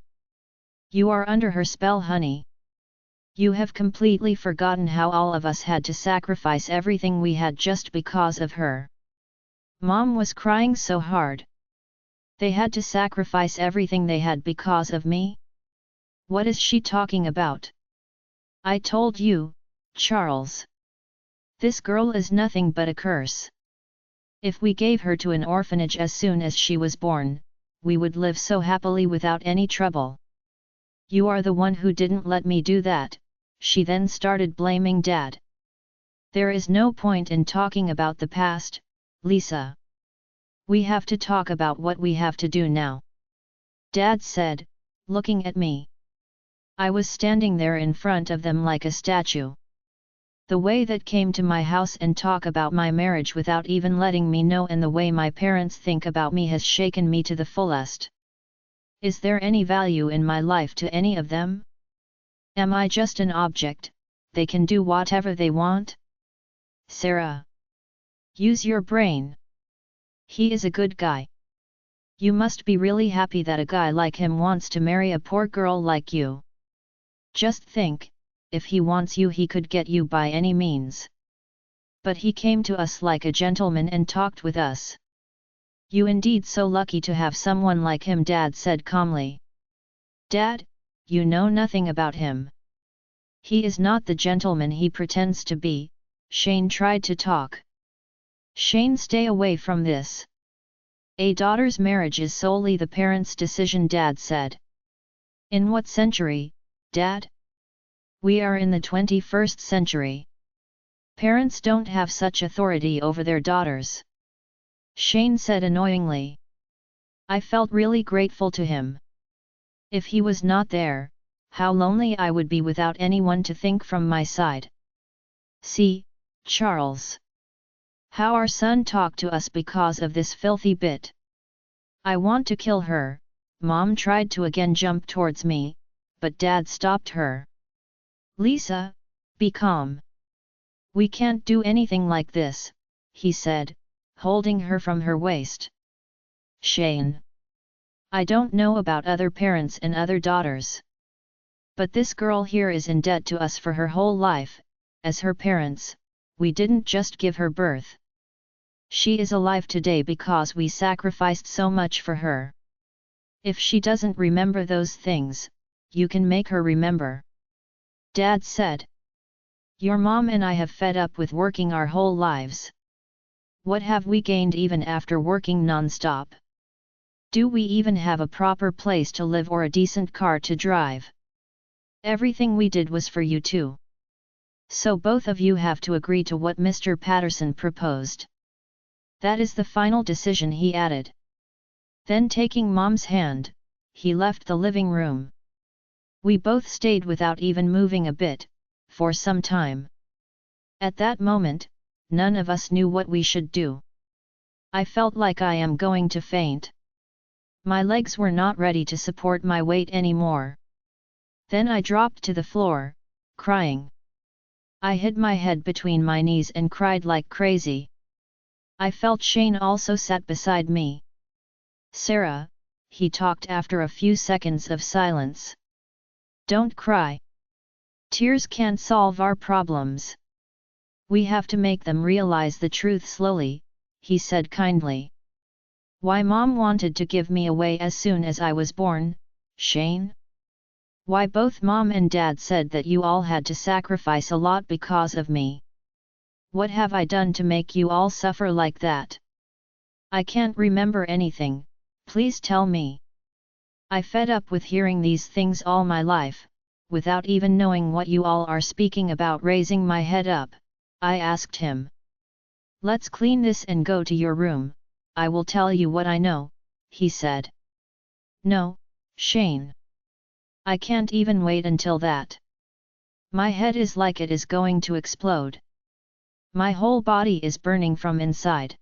You are under her spell, honey. You have completely forgotten how all of us had to sacrifice everything we had just because of her. Mom was crying so hard. They had to sacrifice everything they had because of me? What is she talking about? I told you, Charles. This girl is nothing but a curse. If we gave her to an orphanage as soon as she was born, we would live so happily without any trouble. You are the one who didn't let me do that, she then started blaming Dad. There is no point in talking about the past, Lisa. We have to talk about what we have to do now. Dad said, looking at me. I was standing there in front of them like a statue. The way that came to my house and talk about my marriage without even letting me know, and the way my parents think about me has shaken me to the fullest. Is there any value in my life to any of them? Am I just an object, they can do whatever they want? Sarah! Use your brain. He is a good guy. You must be really happy that a guy like him wants to marry a poor girl like you. Just think, if he wants you, he could get you by any means. But he came to us like a gentleman and talked with us. You indeed so lucky to have someone like him, Dad said calmly. Dad, you know nothing about him. He is not the gentleman he pretends to be, Shane tried to talk. Shane, stay away from this. A daughter's marriage is solely the parents' decision, Dad said. In what century, Dad? We are in the 21st century. Parents don't have such authority over their daughters. Shane said annoyingly. I felt really grateful to him. If he was not there, how lonely I would be without anyone to think from my side. See, Charles. How our son talked to us because of this filthy bit. I want to kill her. Mom tried to again jump towards me, but Dad stopped her. Lisa, be calm. We can't do anything like this, he said, holding her from her waist. Shane. I don't know about other parents and other daughters. But this girl here is in debt to us for her whole life. As her parents, we didn't just give her birth. She is alive today because we sacrificed so much for her. If she doesn't remember those things, you can make her remember. Dad said. Your mom and I have fed up with working our whole lives. What have we gained even after working non-stop? Do we even have a proper place to live or a decent car to drive? Everything we did was for you too. So both of you have to agree to what Mr. Patterson proposed. That is the final decision, he added. Then taking Mom's hand, he left the living room. We both stayed without even moving a bit, for some time. At that moment, none of us knew what we should do. I felt like I am going to faint. My legs were not ready to support my weight anymore. Then I dropped to the floor, crying. I hid my head between my knees and cried like crazy. I felt Shane also sat beside me. Sarah, he talked after a few seconds of silence. Don't cry. Tears can't solve our problems. We have to make them realize the truth slowly, he said kindly. Why Mom wanted to give me away as soon as I was born, Shane? Why both Mom and Dad said that you all had to sacrifice a lot because of me? What have I done to make you all suffer like that? I can't remember anything, please tell me. I fed up with hearing these things all my life, without even knowing what you all are speaking about. Raising my head up, I asked him. Let's clean this and go to your room, I will tell you what I know, he said. No, Shane. I can't even wait until that. My head is like it is going to explode. My whole body is burning from inside.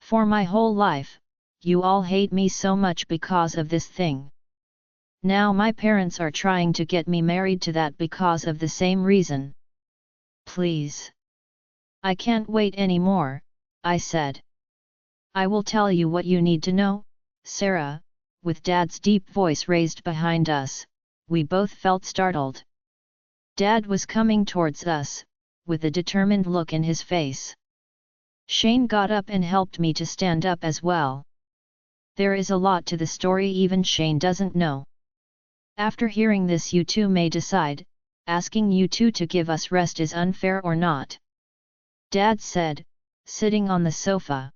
For my whole life, you all hate me so much because of this thing. Now my parents are trying to get me married to that because of the same reason. Please. I can't wait anymore, I said. I will tell you what you need to know, Sarah. With Dad's deep voice raised behind us, we both felt startled. Dad was coming towards us, with a determined look in his face. Shane got up and helped me to stand up as well. There is a lot to the story even Shane doesn't know. After hearing this, you two may decide, asking you two to give us rest is unfair or not. Dad said, sitting on the sofa.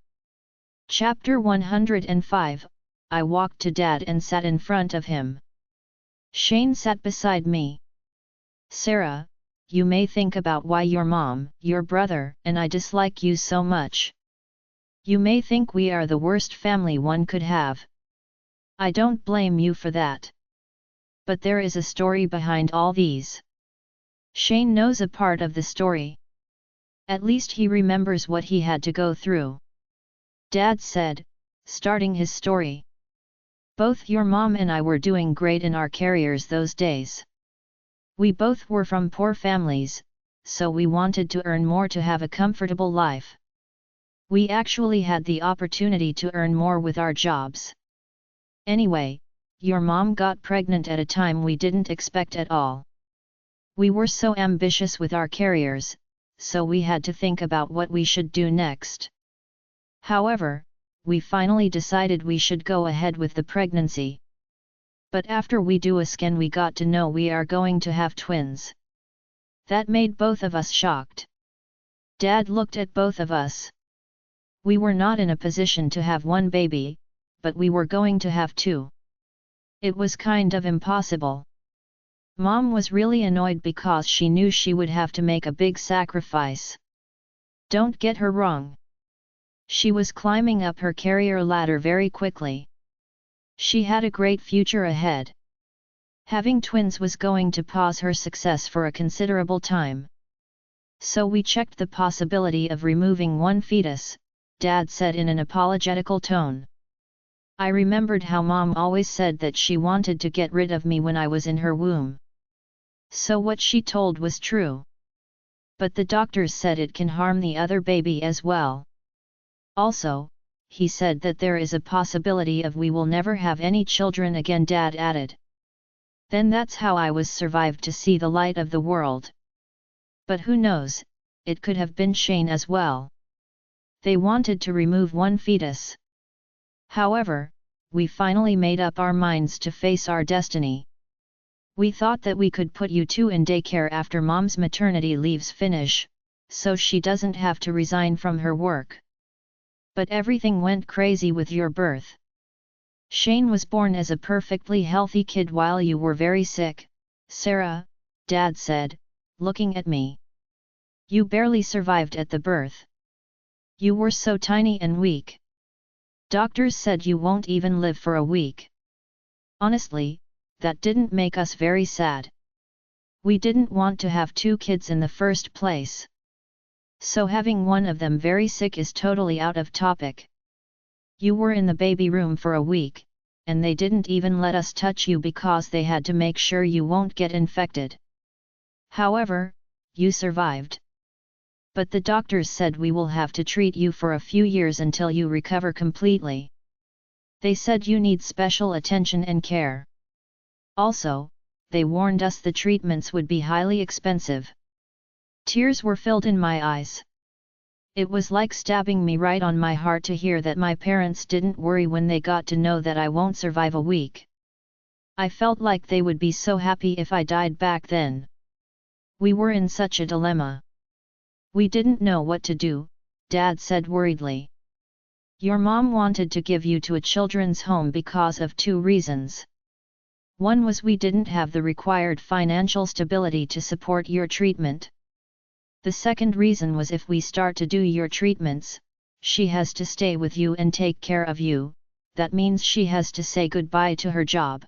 Chapter 105, I walked to Dad and sat in front of him. Shane sat beside me. Sarah, you may think about why your mom, your brother, and I dislike you so much. You may think we are the worst family one could have. I don't blame you for that. But there is a story behind all these. Shane knows a part of the story. At least he remembers what he had to go through. Dad said, starting his story. Both your mom and I were doing great in our careers those days. We both were from poor families, so we wanted to earn more to have a comfortable life. We actually had the opportunity to earn more with our jobs. Anyway, your mom got pregnant at a time we didn't expect at all. We were so ambitious with our careers, so we had to think about what we should do next. However, we finally decided we should go ahead with the pregnancy. But after we do a scan we got to know we are going to have twins. That made both of us shocked. Dad looked at both of us. We were not in a position to have one baby, but we were going to have two. It was kind of impossible. Mom was really annoyed because she knew she would have to make a big sacrifice. Don't get her wrong. She was climbing up her career ladder very quickly. She had a great future ahead. Having twins was going to pause her success for a considerable time. So we checked the possibility of removing one fetus, Dad said in an apologetical tone. I remembered how Mom always said that she wanted to get rid of me when I was in her womb. So what she told was true. But the doctors said it can harm the other baby as well. Also, he said that there is a possibility of we will never have any children again, Dad added. Then that's how I was survived to see the light of the world. But who knows, it could have been Shane as well. They wanted to remove one fetus. However, we finally made up our minds to face our destiny. We thought that we could put you two in daycare after Mom's maternity leaves finish, so she doesn't have to resign from her work. But everything went crazy with your birth. Shane was born as a perfectly healthy kid while you were very sick, Sarah, Dad said, looking at me. You barely survived at the birth. You were so tiny and weak. Doctors said you won't even live for a week. Honestly, that didn't make us very sad. We didn't want to have two kids in the first place. So having one of them very sick is totally out of topic. You were in the baby room for a week, and they didn't even let us touch you because they had to make sure you won't get infected. However, you survived. But the doctors said we will have to treat you for a few years until you recover completely. They said you need special attention and care. Also, they warned us the treatments would be highly expensive. Tears were filled in my eyes. It was like stabbing me right on my heart to hear that my parents didn't worry when they got to know that I won't survive a week. I felt like they would be so happy if I died back then. We were in such a dilemma. We didn't know what to do, Dad said worriedly. Your mom wanted to give you to a children's home because of two reasons. One was we didn't have the required financial stability to support your treatment. The second reason was if we start to do your treatments, she has to stay with you and take care of you, that means she has to say goodbye to her job.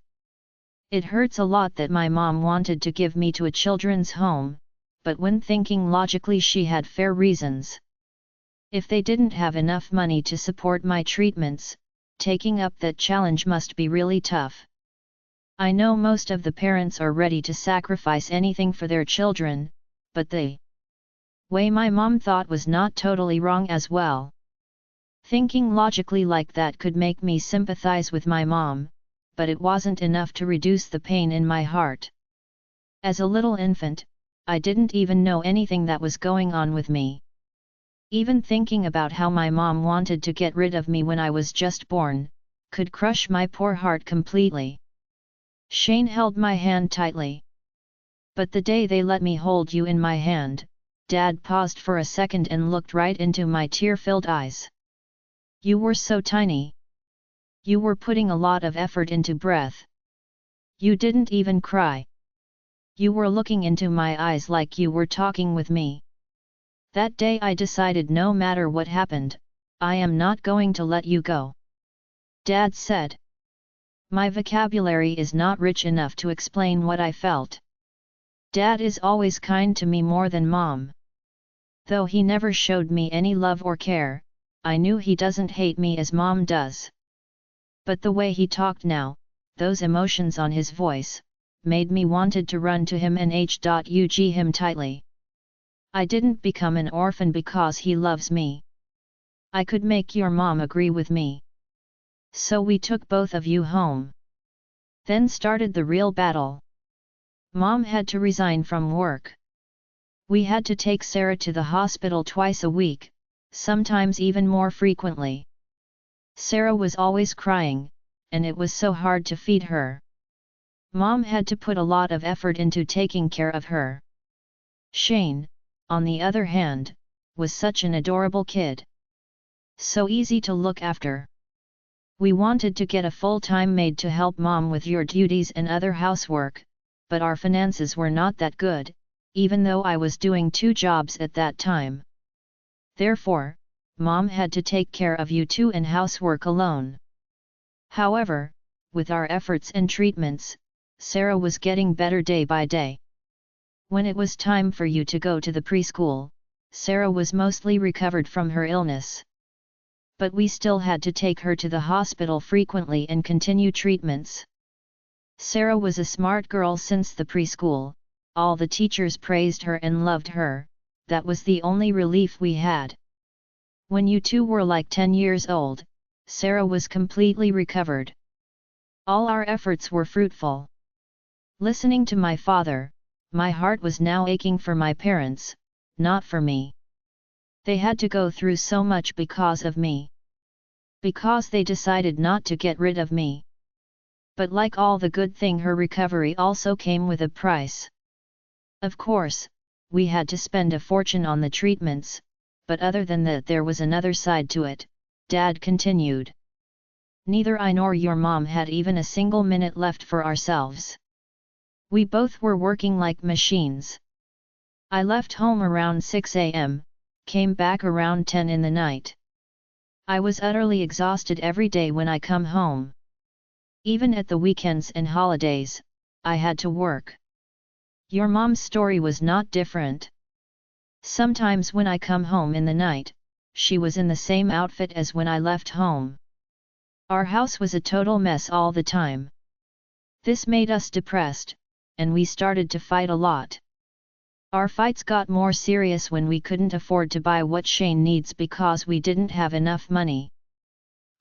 It hurts a lot that my mom wanted to give me to a children's home, but when thinking logically she had fair reasons. If they didn't have enough money to support my treatments, taking up that challenge must be really tough. I know most of the parents are ready to sacrifice anything for their children, but the way my mom thought was not totally wrong as well. Thinking logically like that could make me sympathize with my mom, but it wasn't enough to reduce the pain in my heart. As a little infant, I didn't even know anything that was going on with me. Even thinking about how my mom wanted to get rid of me when I was just born, could crush my poor heart completely. Shane held my hand tightly. But the day they let me hold you in my hand, Dad paused for a second and looked right into my tear-filled eyes. You were so tiny. You were putting a lot of effort into breath. You didn't even cry. You were looking into my eyes like you were talking with me. That day I decided no matter what happened, I am not going to let you go. Dad said. My vocabulary is not rich enough to explain what I felt. Dad is always kind to me more than Mom. Though he never showed me any love or care, I knew he doesn't hate me as Mom does. But the way he talked now, those emotions on his voice, made me wanted to run to him and hug him tightly. I didn't become an orphan because he loves me. I could make your mom agree with me. So we took both of you home. Then started the real battle. Mom had to resign from work. We had to take Sarah to the hospital twice a week, sometimes even more frequently. Sarah was always crying, and it was so hard to feed her. Mom had to put a lot of effort into taking care of her. Shane, on the other hand, was such an adorable kid. So easy to look after. We wanted to get a full-time maid to help Mom with your duties and other housework, but our finances were not that good, even though I was doing 2 jobs at that time. Therefore, Mom had to take care of you too and housework alone. However, with our efforts and treatments, Sarah was getting better day by day. When it was time for you to go to the preschool, Sarah was mostly recovered from her illness. But we still had to take her to the hospital frequently and continue treatments. Sarah was a smart girl since the preschool, all the teachers praised her and loved her, that was the only relief we had. When you two were like 10 years old, Sarah was completely recovered. All our efforts were fruitful. Listening to my father, my heart was now aching for my parents, not for me. They had to go through so much because of me. Because they decided not to get rid of me. But like all the good thing, her recovery also came with a price. Of course, we had to spend a fortune on the treatments, but other than that there was another side to it, Dad continued. Neither I nor your mom had even a single minute left for ourselves. We both were working like machines. I left home around 6 a.m., came back around 10 in the night. I was utterly exhausted every day when I come home. Even at the weekends and holidays, I had to work. Your mom's story was not different. Sometimes when I come home in the night, she was in the same outfit as when I left home. Our house was a total mess all the time. This made us depressed, and we started to fight a lot. Our fights got more serious when we couldn't afford to buy what Shane needs because we didn't have enough money.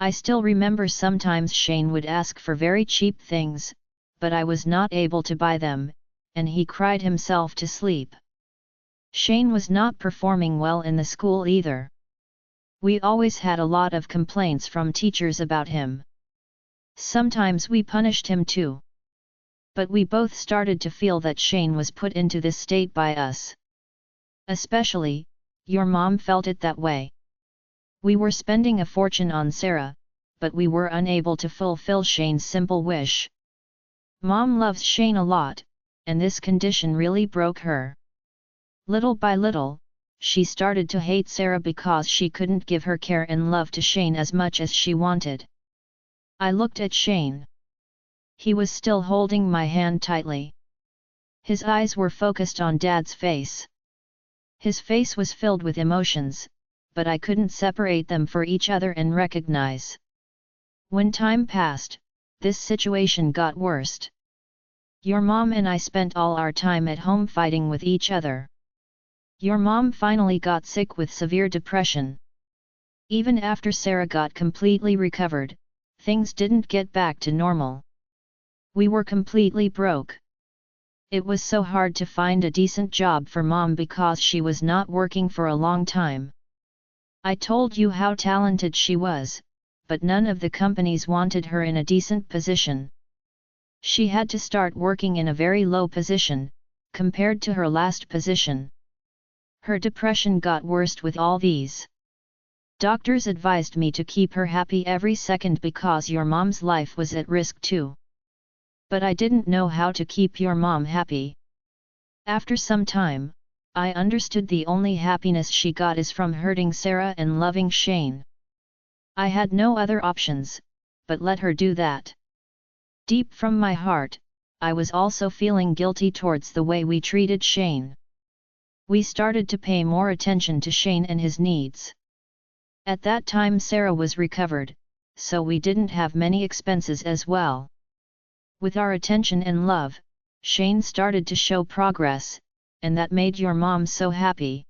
I still remember sometimes Shane would ask for very cheap things, but I was not able to buy them, and he cried himself to sleep. Shane was not performing well in the school either. We always had a lot of complaints from teachers about him. Sometimes we punished him too. But we both started to feel that Shane was put into this state by us. Especially, your mom felt it that way. We were spending a fortune on Sarah, but we were unable to fulfill Shane's simple wish. Mom loves Shane a lot, and this condition really broke her. Little by little, she started to hate Sarah because she couldn't give her care and love to Shane as much as she wanted. I looked at Shane. He was still holding my hand tightly. His eyes were focused on Dad's face. His face was filled with emotions, but I couldn't separate them for each other and recognize. When time passed, this situation got worse. Your mom and I spent all our time at home fighting with each other. Your mom finally got sick with severe depression. Even after Sarah got completely recovered, things didn't get back to normal. We were completely broke. It was so hard to find a decent job for Mom because she was not working for a long time. I told you how talented she was, but none of the companies wanted her in a decent position. She had to start working in a very low position, compared to her last position. Her depression got worse with all these. Doctors advised me to keep her happy every second because your mom's life was at risk too. But I didn't know how to keep your mom happy. After some time, I understood the only happiness she got is from hurting Sarah and loving Shane. I had no other options, but let her do that. Deep from my heart, I was also feeling guilty towards the way we treated Shane. We started to pay more attention to Shane and his needs. At that time Sarah was recovered, so we didn't have many expenses as well. With our attention and love, Shane started to show progress, and that made your mom so happy.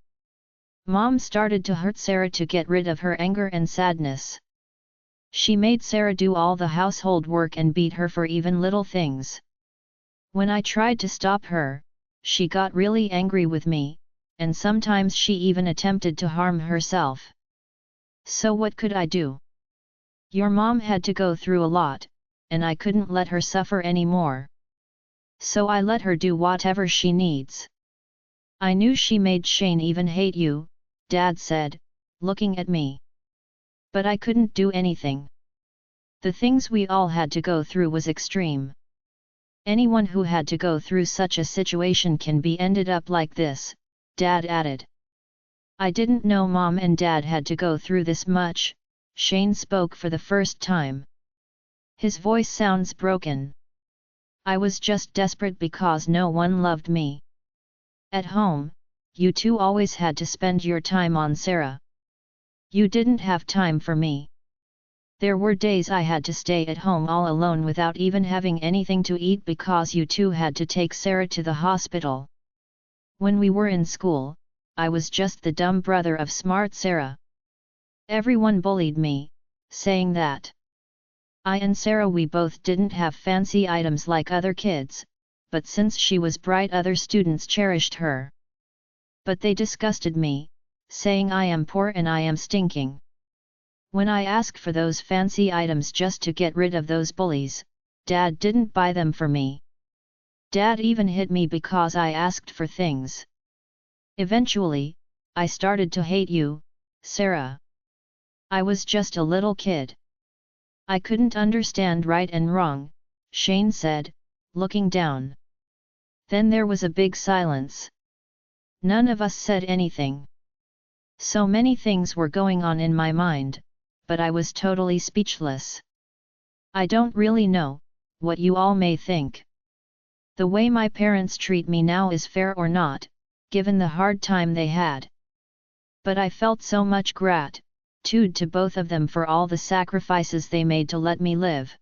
Mom started to hurt Sarah to get rid of her anger and sadness. She made Sarah do all the household work and beat her for even little things. When I tried to stop her, she got really angry with me, and sometimes she even attempted to harm herself. So what could I do? Your mom had to go through a lot, and I couldn't let her suffer anymore. So I let her do whatever she needs. I knew she made Shane even hate you, Dad said, looking at me. But I couldn't do anything. The things we all had to go through was extreme. Anyone who had to go through such a situation can be ended up like this, Dad added. I didn't know Mom and Dad had to go through this much. Shane spoke for the first time. His voice sounds broken. I was just desperate because no one loved me. At home, you two always had to spend your time on Sarah. You didn't have time for me. There were days I had to stay at home all alone without even having anything to eat because you two had to take Sarah to the hospital. When we were in school, I was just the dumb brother of smart Sarah. Everyone bullied me, saying that I and Sarah we both didn't have fancy items like other kids, but since she was bright other students cherished her. But they disgusted me, saying I am poor and I am stinking. When I asked for those fancy items just to get rid of those bullies, Dad didn't buy them for me. Dad even hit me because I asked for things. Eventually, I started to hate you, Sarah. I was just a little kid. I couldn't understand right and wrong, Shane said, looking down. Then there was a big silence. None of us said anything. So many things were going on in my mind, but I was totally speechless. I don't really know what you all may think. The way my parents treat me now is fair or not, given the hard time they had. But I felt so much gratitude to both of them for all the sacrifices they made to let me live.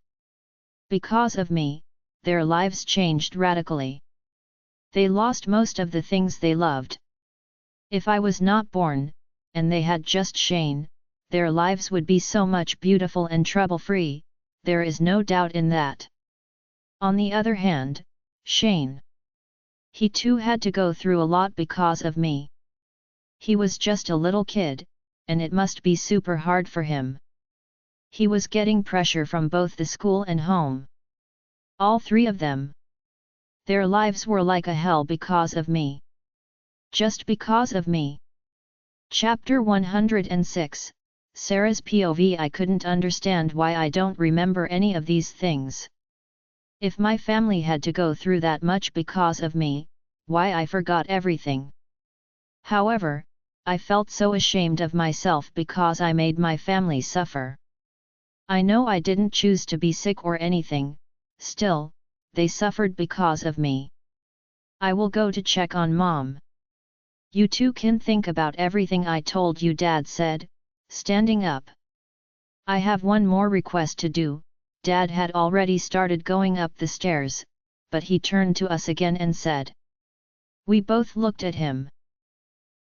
Because of me, their lives changed radically. They lost most of the things they loved. If I was not born, and they had just Shane, their lives would be so much beautiful and trouble-free, there is no doubt in that. On the other hand, Shane. He too had to go through a lot because of me. He was just a little kid, and it must be super hard for him. He was getting pressure from both the school and home. All three of them. Their lives were like a hell because of me. Just because of me. Chapter 106, Sarah's POV. I couldn't understand why I don't remember any of these things. If my family had to go through that much because of me, why I forgot everything. However, I felt so ashamed of myself because I made my family suffer. I know I didn't choose to be sick or anything, still, they suffered because of me. I will go to check on Mom. You two can think about everything I told you, Dad said, standing up. I have one more request to do. Dad had already started going up the stairs, but he turned to us again and said. We both looked at him.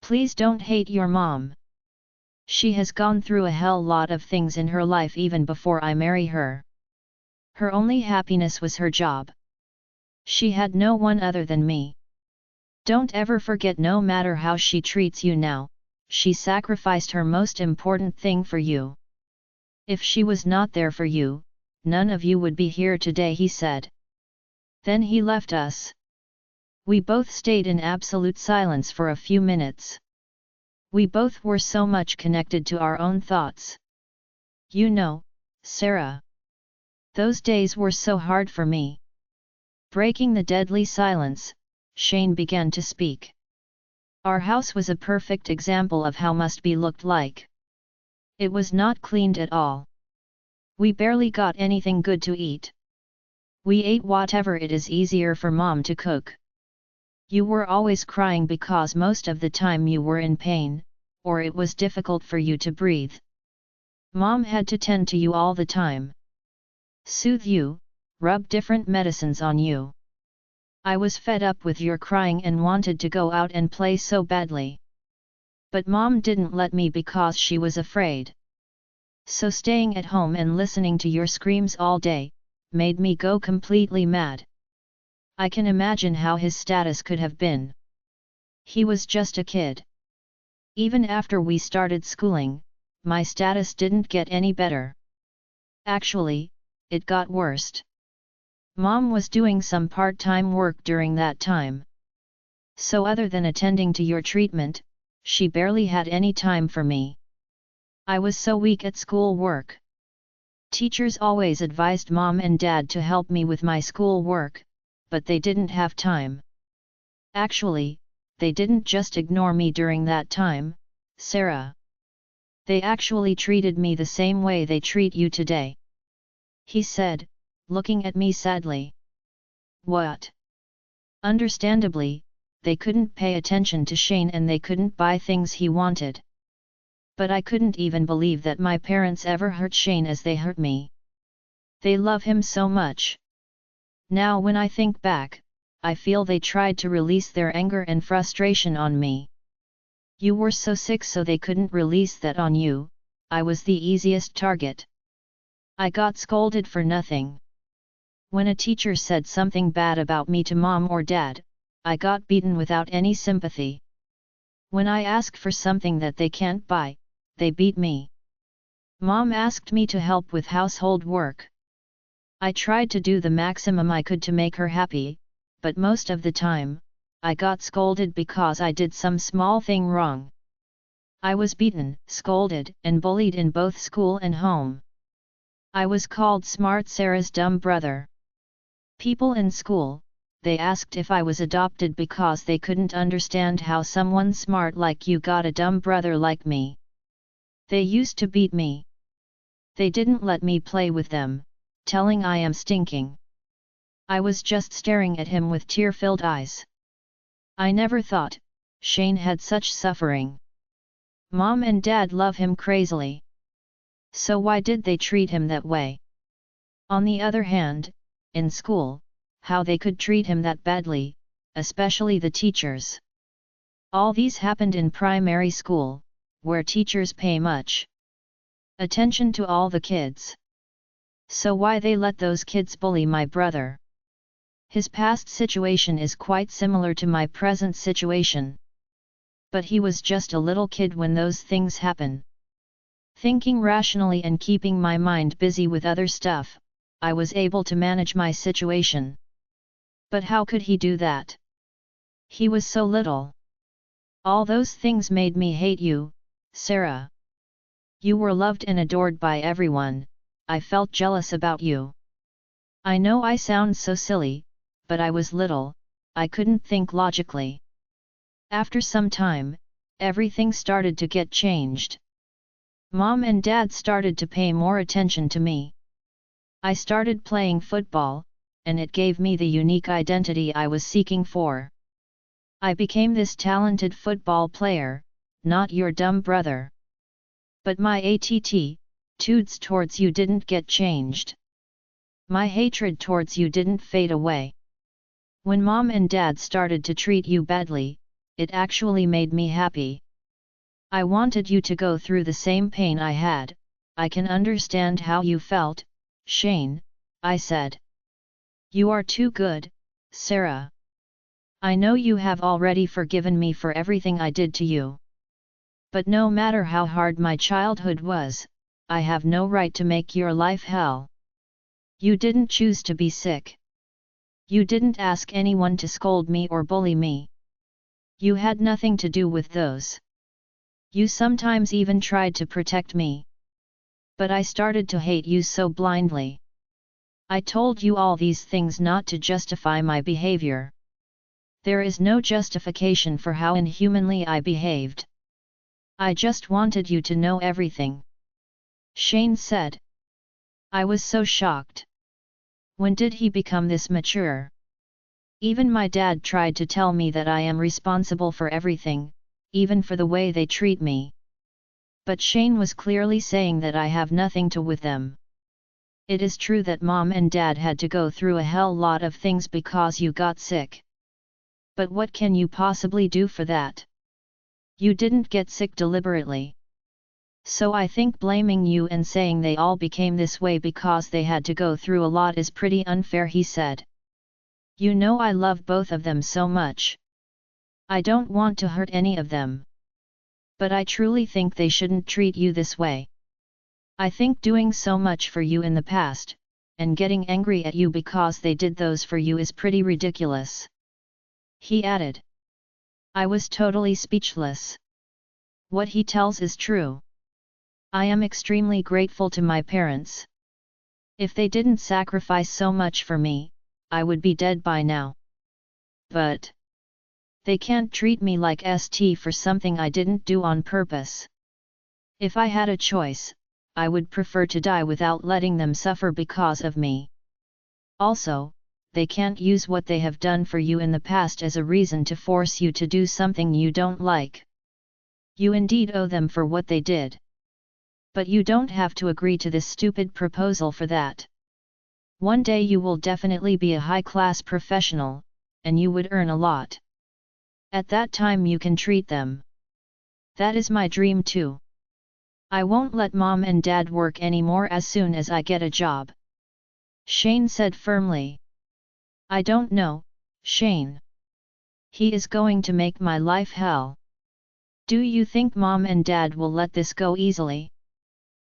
Please don't hate your mom. She has gone through a hell lot of things in her life even before I marry her. Her only happiness was her job. She had no one other than me. Don't ever forget, no matter how she treats you now, she sacrificed her most important thing for you. If she was not there for you, none of you would be here today, he said. Then he left us. We both stayed in absolute silence for a few minutes. We both were so much connected to our own thoughts. You know, Sarah. Those days were so hard for me. Breaking the deadly silence, Shane began to speak. Our house was a perfect example of how must be looked like. It was not cleaned at all. We barely got anything good to eat. We ate whatever it is easier for Mom to cook. You were always crying because most of the time you were in pain, or it was difficult for you to breathe. Mom had to tend to you all the time. Soothe you, rub different medicines on you. I was fed up with your crying and wanted to go out and play so badly. But Mom didn't let me because she was afraid. So staying at home and listening to your screams all day, made me go completely mad. I can imagine how his status could have been. He was just a kid. Even after we started schooling, my status didn't get any better. Actually, it got worse. Mom was doing some part-time work during that time. So other than attending to your treatment, she barely had any time for me. I was so weak at school work. Teachers always advised Mom and Dad to help me with my school work, but they didn't have time. Actually, they didn't just ignore me during that time, Sarah. They actually treated me the same way they treat you today," he said, looking at me sadly. "What?" Understandably, they couldn't pay attention to Shane and they couldn't buy things he wanted. But I couldn't even believe that my parents ever hurt Shane as they hurt me. They love him so much. Now when I think back, I feel they tried to release their anger and frustration on me. You were so sick so they couldn't release that on you. I was the easiest target. I got scolded for nothing. When a teacher said something bad about me to mom or dad, I got beaten without any sympathy. When I ask for something that they can't buy, they beat me. Mom asked me to help with household work. I tried to do the maximum I could to make her happy, but most of the time, I got scolded because I did some small thing wrong. I was beaten, scolded, and bullied in both school and home. I was called Smart Sarah's dumb brother. People in school, they asked if I was adopted because they couldn't understand how someone smart like you got a dumb brother like me. They used to beat me. They didn't let me play with them, telling I am stinking. I was just staring at him with tear-filled eyes. I never thought Shane had such suffering. Mom and Dad love him crazily. So why did they treat him that way? On the other hand, in school, how they could treat him that badly, especially the teachers. All these happened in primary school, where teachers pay much attention to all the kids. So why they let those kids bully my brother? His past situation is quite similar to my present situation. But he was just a little kid when those things happen. Thinking rationally and keeping my mind busy with other stuff, I was able to manage my situation. But how could he do that? He was so little. All those things made me hate you, Sarah. You were loved and adored by everyone. I felt jealous about you. I know I sound so silly, but I was little, I couldn't think logically. After some time, everything started to get changed. Mom and Dad started to pay more attention to me. I started playing football, and it gave me the unique identity I was seeking for. I became this talented football player, not your dumb brother. But my attitudes towards you didn't get changed. My hatred towards you didn't fade away. When Mom and Dad started to treat you badly, it actually made me happy. I wanted you to go through the same pain I had. I can understand how you felt, Shane, I said. You are too good, Sarah. I know you have already forgiven me for everything I did to you. But no matter how hard my childhood was, I have no right to make your life hell. You didn't choose to be sick. You didn't ask anyone to scold me or bully me. You had nothing to do with those. You sometimes even tried to protect me. But I started to hate you so blindly. I told you all these things not to justify my behavior. There is no justification for how inhumanly I behaved. I just wanted you to know everything. Shane said. I was so shocked. When did he become this mature? Even my dad tried to tell me that I am responsible for everything, even for the way they treat me. But Shane was clearly saying that I have nothing to with them. It is true that Mom and Dad had to go through a hell lot of things because you got sick. But what can you possibly do for that? You didn't get sick deliberately. So I think blaming you and saying they all became this way because they had to go through a lot is pretty unfair, he said. You know I love both of them so much. I don't want to hurt any of them. But I truly think they shouldn't treat you this way. I think doing so much for you in the past, and getting angry at you because they did those for you is pretty ridiculous. He added. I was totally speechless. What he tells is true. I am extremely grateful to my parents. If they didn't sacrifice so much for me, I would be dead by now. But They can't treat me like st for something I didn't do on purpose. If I had a choice, I would prefer to die without letting them suffer because of me. Also, they can't use what they have done for you in the past as a reason to force you to do something you don't like. You indeed owe them for what they did. But you don't have to agree to this stupid proposal for that. One day you will definitely be a high-class professional, and you would earn a lot. At that time you can treat them. That is my dream too. I won't let Mom and Dad work anymore as soon as I get a job. Shane said firmly. I don't know, Shane. He is going to make my life hell. Do you think Mom and Dad will let this go easily?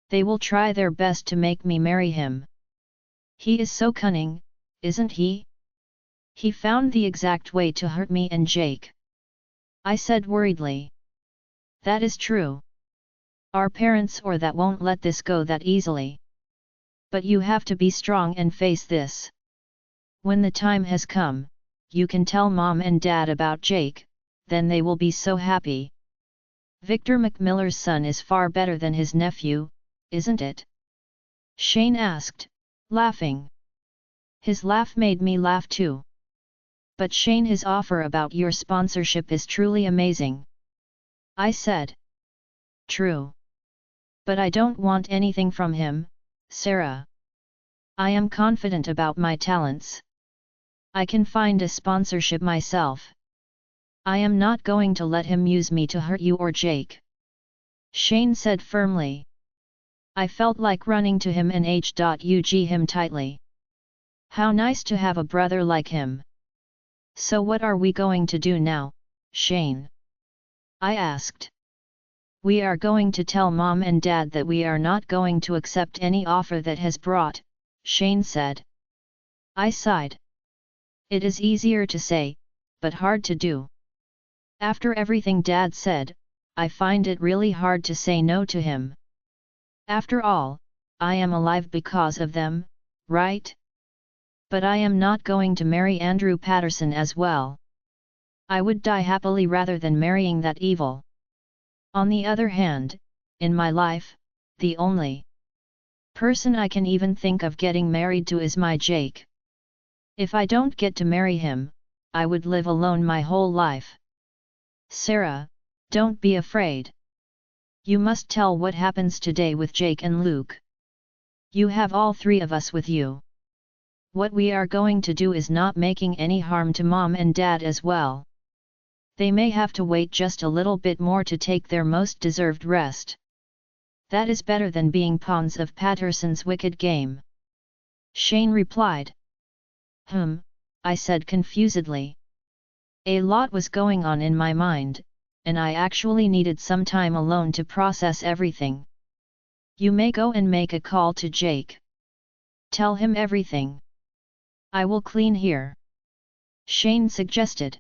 They will try their best to make me marry him. He is so cunning, isn't he? He found the exact way to hurt me and Jake. I said worriedly. That is true. Our parents or that won't let this go that easily. But you have to be strong and face this. When the time has come, you can tell Mom and Dad about Jake, then they will be so happy. Victor McMiller's son is far better than his nephew, isn't it? Shane asked, laughing. His laugh made me laugh too. But Shane, his offer about your sponsorship is truly amazing. I said. True. But I don't want anything from him, Sarah. I am confident about my talents. I can find a sponsorship myself. I am not going to let him use me to hurt you or Jake. Shane said firmly. I felt like running to him and hug him tightly. How nice to have a brother like him. So what are we going to do now, Shane? I asked. We are going to tell Mom and Dad that we are not going to accept any offer that has brought, Shane said. I sighed. It is easier to say, but hard to do. After everything Dad said, I find it really hard to say no to him. After all, I am alive because of them, right? But I am not going to marry Andrew Patterson as well. I would die happily rather than marrying that evil. On the other hand, in my life, the only person I can even think of getting married to is my Jake. If I don't get to marry him, I would live alone my whole life. Sarah, don't be afraid. You must tell what happens today with Jake and Luke. You have all three of us with you. What we are going to do is not making any harm to Mom and Dad as well. They may have to wait just a little bit more to take their most deserved rest. That is better than being pawns of Patterson's wicked game. Shane replied. I said confusedly. A lot was going on in my mind, and I actually needed some time alone to process everything. You may go and make a call to Jake. Tell him everything. I will clean here. Shane suggested.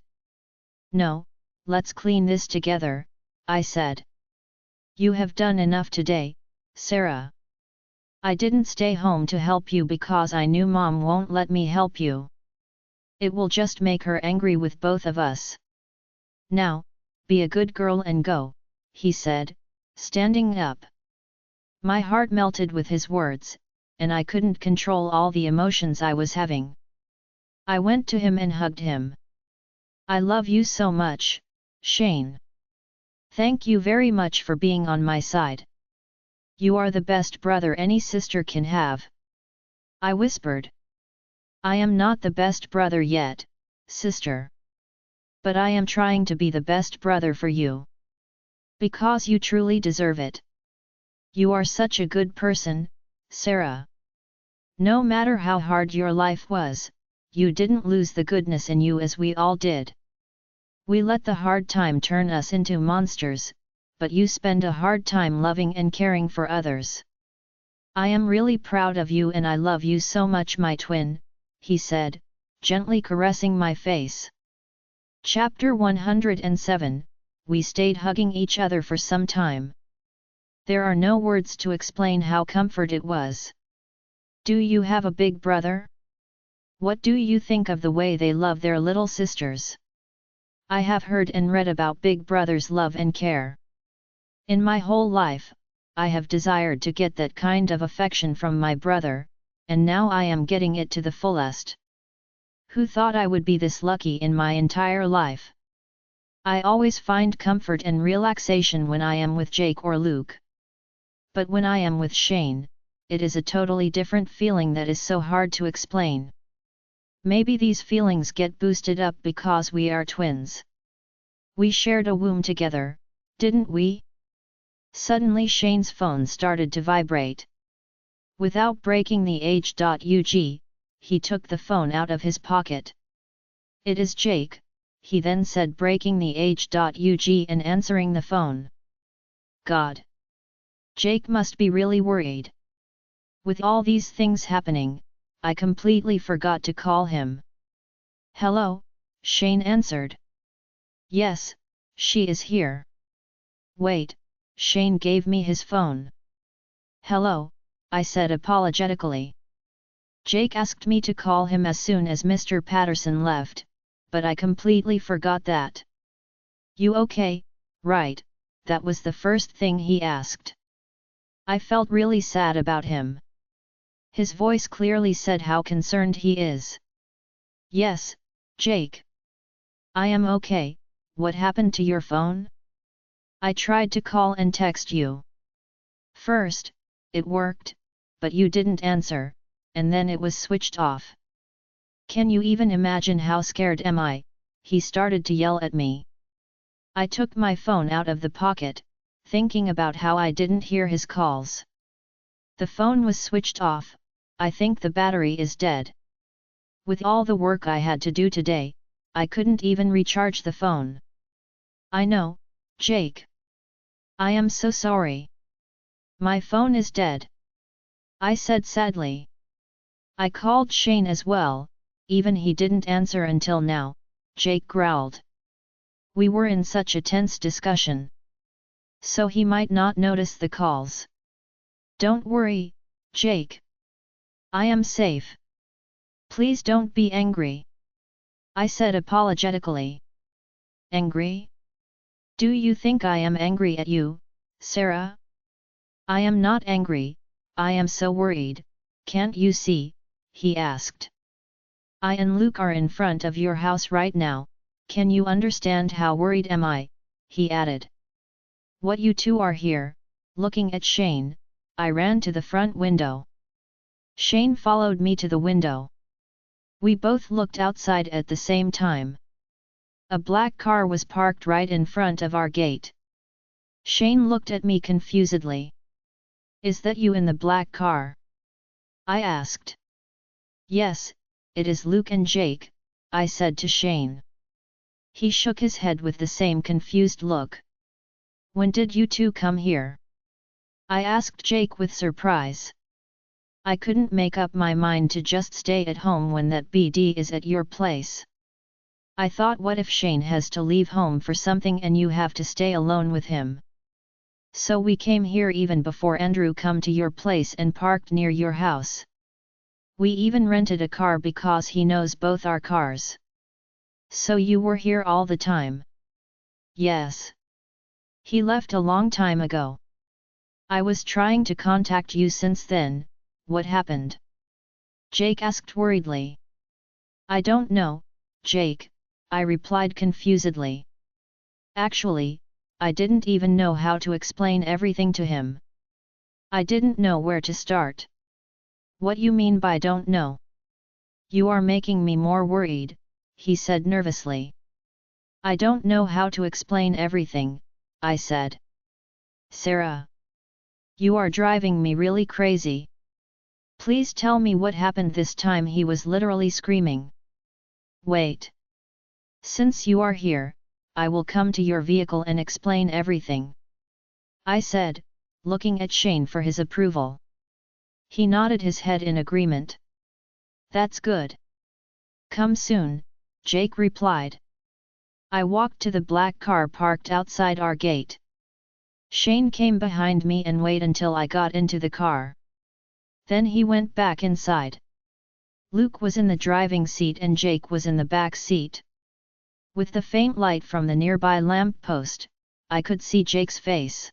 No, let's clean this together, I said. You have done enough today, Sarah. I didn't stay home to help you because I knew Mom won't let me help you. It will just make her angry with both of us. Now, be a good girl and go, he said, standing up. My heart melted with his words, and I couldn't control all the emotions I was having. I went to him and hugged him. I love you so much, Shane. Thank you very much for being on my side. You are the best brother any sister can have. I whispered. I am not the best brother yet, sister. But I am trying to be the best brother for you. Because you truly deserve it. You are such a good person, Sarah. No matter how hard your life was, you didn't lose the goodness in you as we all did. We let the hard time turn us into monsters, but you spend a hard time loving and caring for others. I am really proud of you and I love you so much, my twin, he said, gently caressing my face. Chapter 107, We stayed hugging each other for some time. There are no words to explain how comfort it was. Do you have a big brother? What do you think of the way they love their little sisters? I have heard and read about Big Brother's love and care. In my whole life, I have desired to get that kind of affection from my brother, and now I am getting it to the fullest. Who thought I would be this lucky in my entire life? I always find comfort and relaxation when I am with Jake or Luke. But when I am with Shane, it is a totally different feeling that is so hard to explain. Maybe these feelings get boosted up because we are twins. We shared a womb together, didn't we? Suddenly Shane's phone started to vibrate. Without breaking the age.ug, he took the phone out of his pocket. It is Jake, he then said, breaking the age.ug and answering the phone. God! Jake must be really worried. With all these things happening, I completely forgot to call him. Hello, Shane answered. Yes, she is here. Wait, Shane gave me his phone. Hello, I said apologetically. Jake asked me to call him as soon as Mr. Patterson left, but I completely forgot that. You okay, right? That was the first thing he asked. I felt really sad about him. His voice clearly said how concerned he is. Yes, Jake. I am okay. What happened to your phone? I tried to call and text you. First, it worked, but you didn't answer, and then it was switched off. Can you even imagine how scared am I? He started to yell at me. I took my phone out of the pocket, thinking about how I didn't hear his calls. The phone was switched off. I think the battery is dead. With all the work I had to do today, I couldn't even recharge the phone. I know, Jake. I am so sorry. My phone is dead. I said sadly. I called Shane as well, even he didn't answer until now, Jake growled. We were in such a tense discussion. So he might not notice the calls. Don't worry, Jake. I am safe. Please don't be angry. I said apologetically. Angry? Do you think I am angry at you, Sarah? I am not angry, I am so worried, can't you see? He asked. I and Luke are in front of your house right now, can you understand how worried am I? He added. What, you two are here? Looking at Shane, I ran to the front window. Shane followed me to the window. We both looked outside at the same time. A black car was parked right in front of our gate. Shane looked at me confusedly. Is that you in the black car? I asked. Yes, it is Luke and Jake, I said to Shane. He shook his head with the same confused look. When did you two come here? I asked Jake with surprise. I couldn't make up my mind to just stay at home when that BD is at your place. I thought, what if Shane has to leave home for something and you have to stay alone with him? So we came here even before Andrew come to your place and parked near your house. We even rented a car because he knows both our cars. So you were here all the time? Yes. He left a long time ago. I was trying to contact you since then. What happened? Jake asked worriedly. I don't know, Jake, I replied confusedly. Actually, I didn't even know how to explain everything to him. I didn't know where to start. What you mean by don't know? You are making me more worried, he said nervously. I don't know how to explain everything, I said. Sarah. You are driving me really crazy. Please tell me what happened this time, he was literally screaming. Wait. Since you are here, I will come to your vehicle and explain everything. I said, looking at Shane for his approval. He nodded his head in agreement. That's good. Come soon, Jake replied. I walked to the black car parked outside our gate. Shane came behind me and waited until I got into the car. Then he went back inside. Luke was in the driving seat and Jake was in the back seat. With the faint light from the nearby lamp post, I could see Jake's face.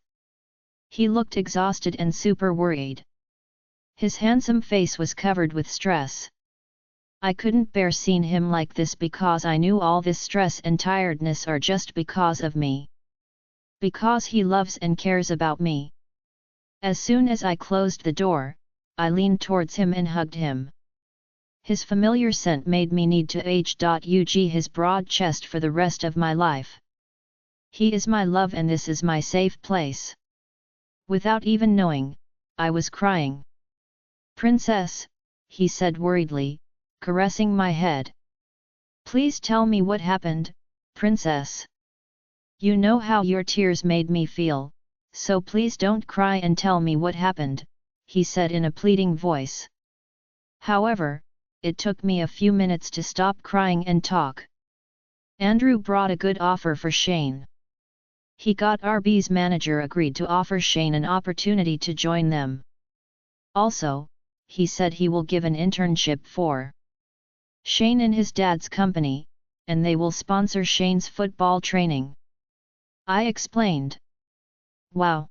He looked exhausted and super worried. His handsome face was covered with stress. I couldn't bear seeing him like this because I knew all this stress and tiredness are just because of me. Because he loves and cares about me. As soon as I closed the door, I leaned towards him and hugged him. His familiar scent made me need to hug his broad chest for the rest of my life. He is my love and this is my safe place. Without even knowing, I was crying. Princess, he said worriedly, caressing my head. Please tell me what happened, Princess. You know how your tears made me feel, so please don't cry and tell me what happened, he said in a pleading voice. However, it took me a few minutes to stop crying and talk. Andrew brought a good offer for Shane. He got RB's manager agreed to offer Shane an opportunity to join them. Also, he said he will give an internship for Shane in his dad's company, and they will sponsor Shane's football training. I explained. Wow!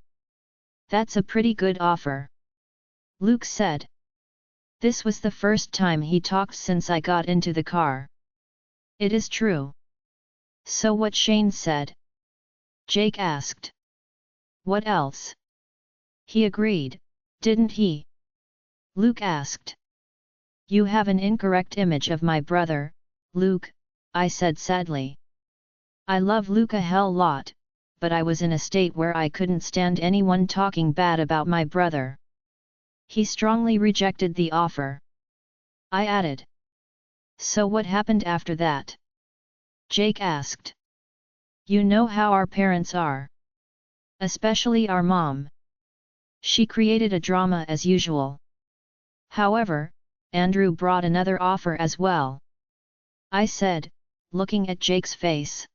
That's a pretty good offer. Luke said. This was the first time he talked since I got into the car. It is true. So what Shane said? Jake asked. What else? He agreed, didn't he? Luke asked. You have an incorrect image of my brother, Luke, I said sadly. I love Luke a hell lot, but I was in a state where I couldn't stand anyone talking bad about my brother. He strongly rejected the offer. I added. So what happened after that? Jake asked. You know how our parents are. Especially our mom. She created a drama as usual. However, Andrew brought another offer as well. I said, looking at Jake's face.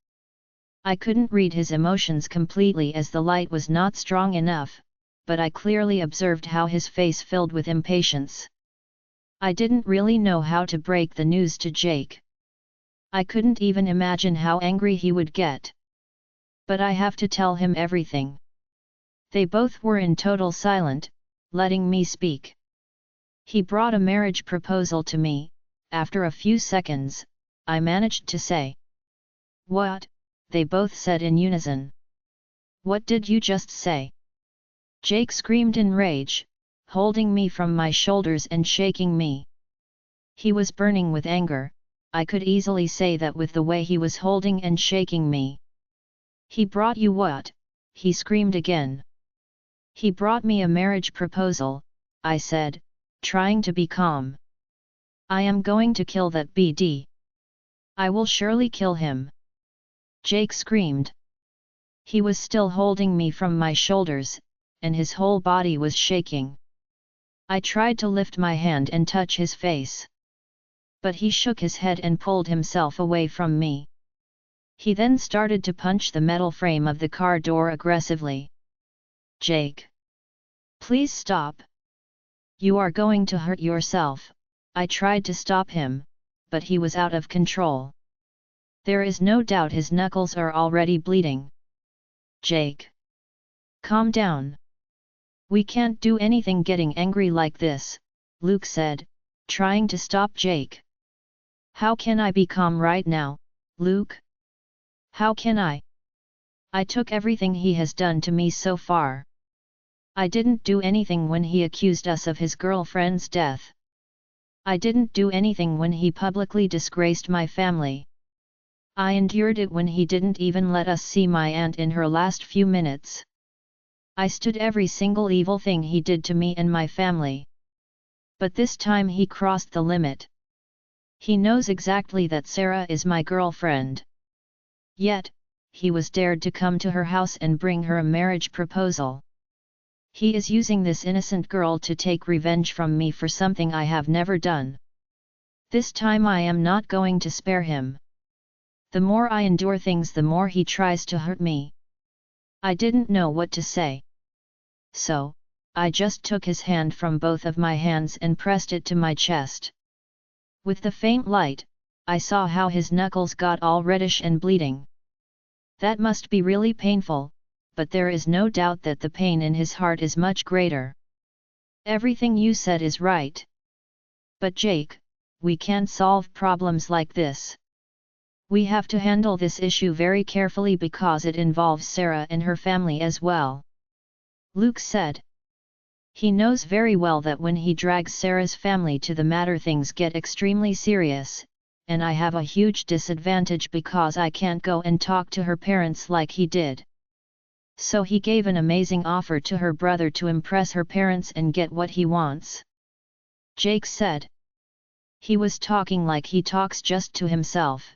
I couldn't read his emotions completely as the light was not strong enough, but I clearly observed how his face filled with impatience. I didn't really know how to break the news to Jake. I couldn't even imagine how angry he would get. But I have to tell him everything. They both were in total silence, letting me speak. He brought a marriage proposal to me. After a few seconds, I managed to say. What? They both said in unison. What did you just say? Jake screamed in rage, holding me from my shoulders and shaking me. He was burning with anger. I could easily say that with the way he was holding and shaking me. He brought you what? He screamed again. He brought me a marriage proposal, I said, trying to be calm. I am going to kill that BD. I will surely kill him. Jake screamed. He was still holding me from my shoulders, and his whole body was shaking. I tried to lift my hand and touch his face. But he shook his head and pulled himself away from me. He then started to punch the metal frame of the car door aggressively. Jake! Please stop! You are going to hurt yourself, I tried to stop him, but he was out of control. There is no doubt his knuckles are already bleeding. Jake! Calm down! We can't do anything getting angry like this, Luke said, trying to stop Jake. How can I be calm right now, Luke? How can I? I took everything he has done to me so far. I didn't do anything when he accused us of his girlfriend's death. I didn't do anything when he publicly disgraced my family. I endured it when he didn't even let us see my aunt in her last few minutes. I stood every single evil thing he did to me and my family. But this time he crossed the limit. He knows exactly that Sarah is my girlfriend. Yet, he was dared to come to her house and bring her a marriage proposal. He is using this innocent girl to take revenge from me for something I have never done. This time I am not going to spare him. The more I endure things, the more he tries to hurt me. I didn't know what to say. So, I just took his hand from both of my hands and pressed it to my chest. With the faint light, I saw how his knuckles got all reddish and bleeding. That must be really painful, but there is no doubt that the pain in his heart is much greater. Everything you said is right. But Jake, we can't solve problems like this. We have to handle this issue very carefully because it involves Sarah and her family as well. Luke said. He knows very well that when he drags Sarah's family to the matter things get extremely serious, and I have a huge disadvantage because I can't go and talk to her parents like he did. So he gave an amazing offer to her brother to impress her parents and get what he wants. Jake said. He was talking like he talks just to himself.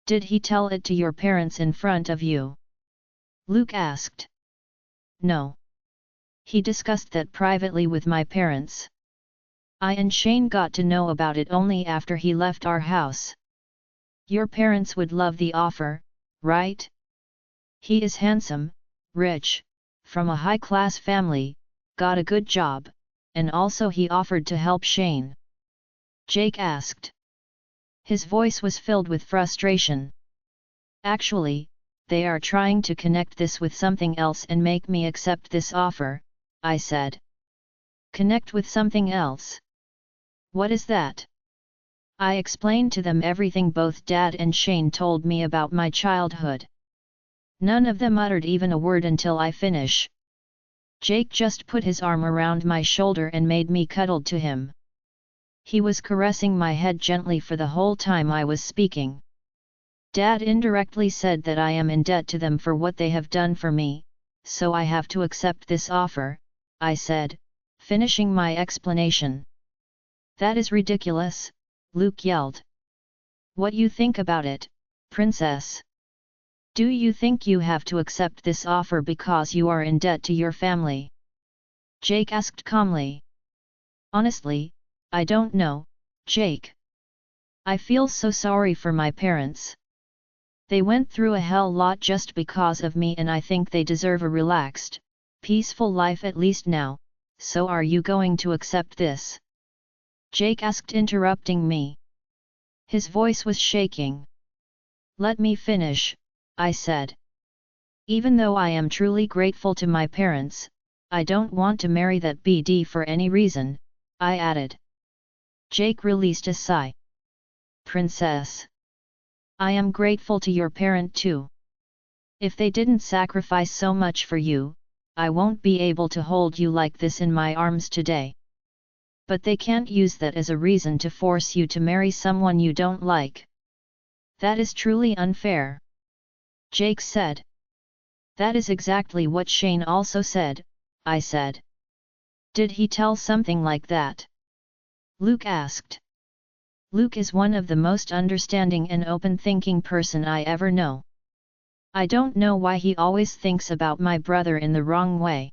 Did he tell it to your parents in front of you? Luke asked. No. He discussed that privately with my parents. I and Shane got to know about it only after he left our house. Your parents would love the offer, right? He is handsome, rich, from a high-class family, got a good job, and also he offered to help Shane. Jake asked. His voice was filled with frustration. Actually, they are trying to connect this with something else and make me accept this offer, I said. Connect with something else? What is that? I explained to them everything both Dad and Shane told me about my childhood. None of them uttered even a word until I finish. Jake just put his arm around my shoulder and made me cuddled to him. He was caressing my head gently for the whole time I was speaking. Dad indirectly said that I am in debt to them for what they have done for me, so I have to accept this offer, I said, finishing my explanation. That is ridiculous, Luke yelled. What you think about it, princess? Do you think you have to accept this offer because you are in debt to your family? Jake asked calmly. Honestly, I don't know, Jake. I feel so sorry for my parents. They went through a hell lot just because of me and I think they deserve a relaxed, peaceful life at least now, so are you going to accept this? Jake asked, interrupting me. His voice was shaking. Let me finish, I said. Even though I am truly grateful to my parents, I don't want to marry that BD for any reason, I added. Jake released a sigh. Princess. I am grateful to your parent too. If they didn't sacrifice so much for you, I won't be able to hold you like this in my arms today. But they can't use that as a reason to force you to marry someone you don't like. That is truly unfair. Jake said. That is exactly what Shane also said, I said. Did he tell something like that? Luke asked. Luke is one of the most understanding and open-thinking person I ever know. I don't know why he always thinks about my brother in the wrong way.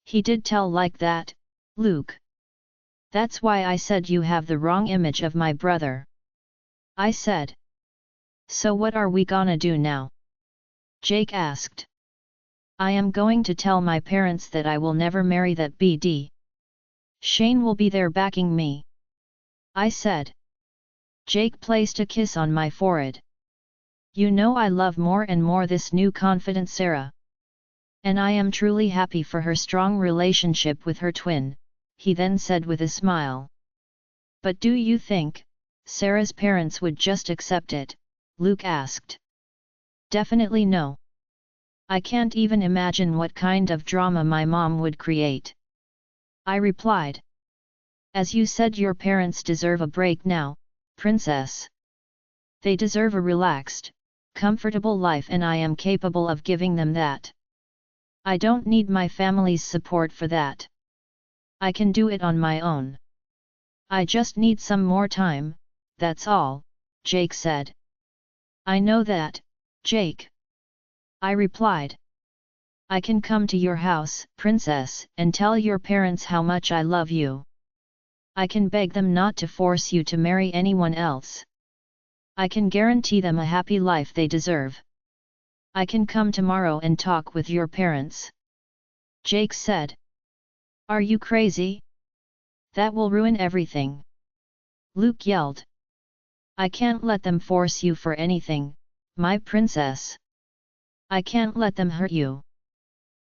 He did tell like that, Luke. That's why I said you have the wrong image of my brother. I said. So what are we gonna do now? Jake asked. I am going to tell my parents that I will never marry that BD. Shane will be there backing me. I said. Jake placed a kiss on my forehead. You know I love more and more this new confident Sarah. And I am truly happy for her strong relationship with her twin, he then said with a smile. But do you think Sarah's parents would just accept it? Luke asked. Definitely no. I can't even imagine what kind of drama my mom would create. I replied. As you said, your parents deserve a break now, princess. They deserve a relaxed, comfortable life and I am capable of giving them that. I don't need my family's support for that. I can do it on my own. I just need some more time, that's all, Jake said. I know that, Jake. I replied. I can come to your house, princess, and tell your parents how much I love you. I can beg them not to force you to marry anyone else. I can guarantee them a happy life they deserve. I can come tomorrow and talk with your parents. Jake said. Are you crazy? That will ruin everything. Luke yelled. I can't let them force you for anything, my princess. I can't let them hurt you.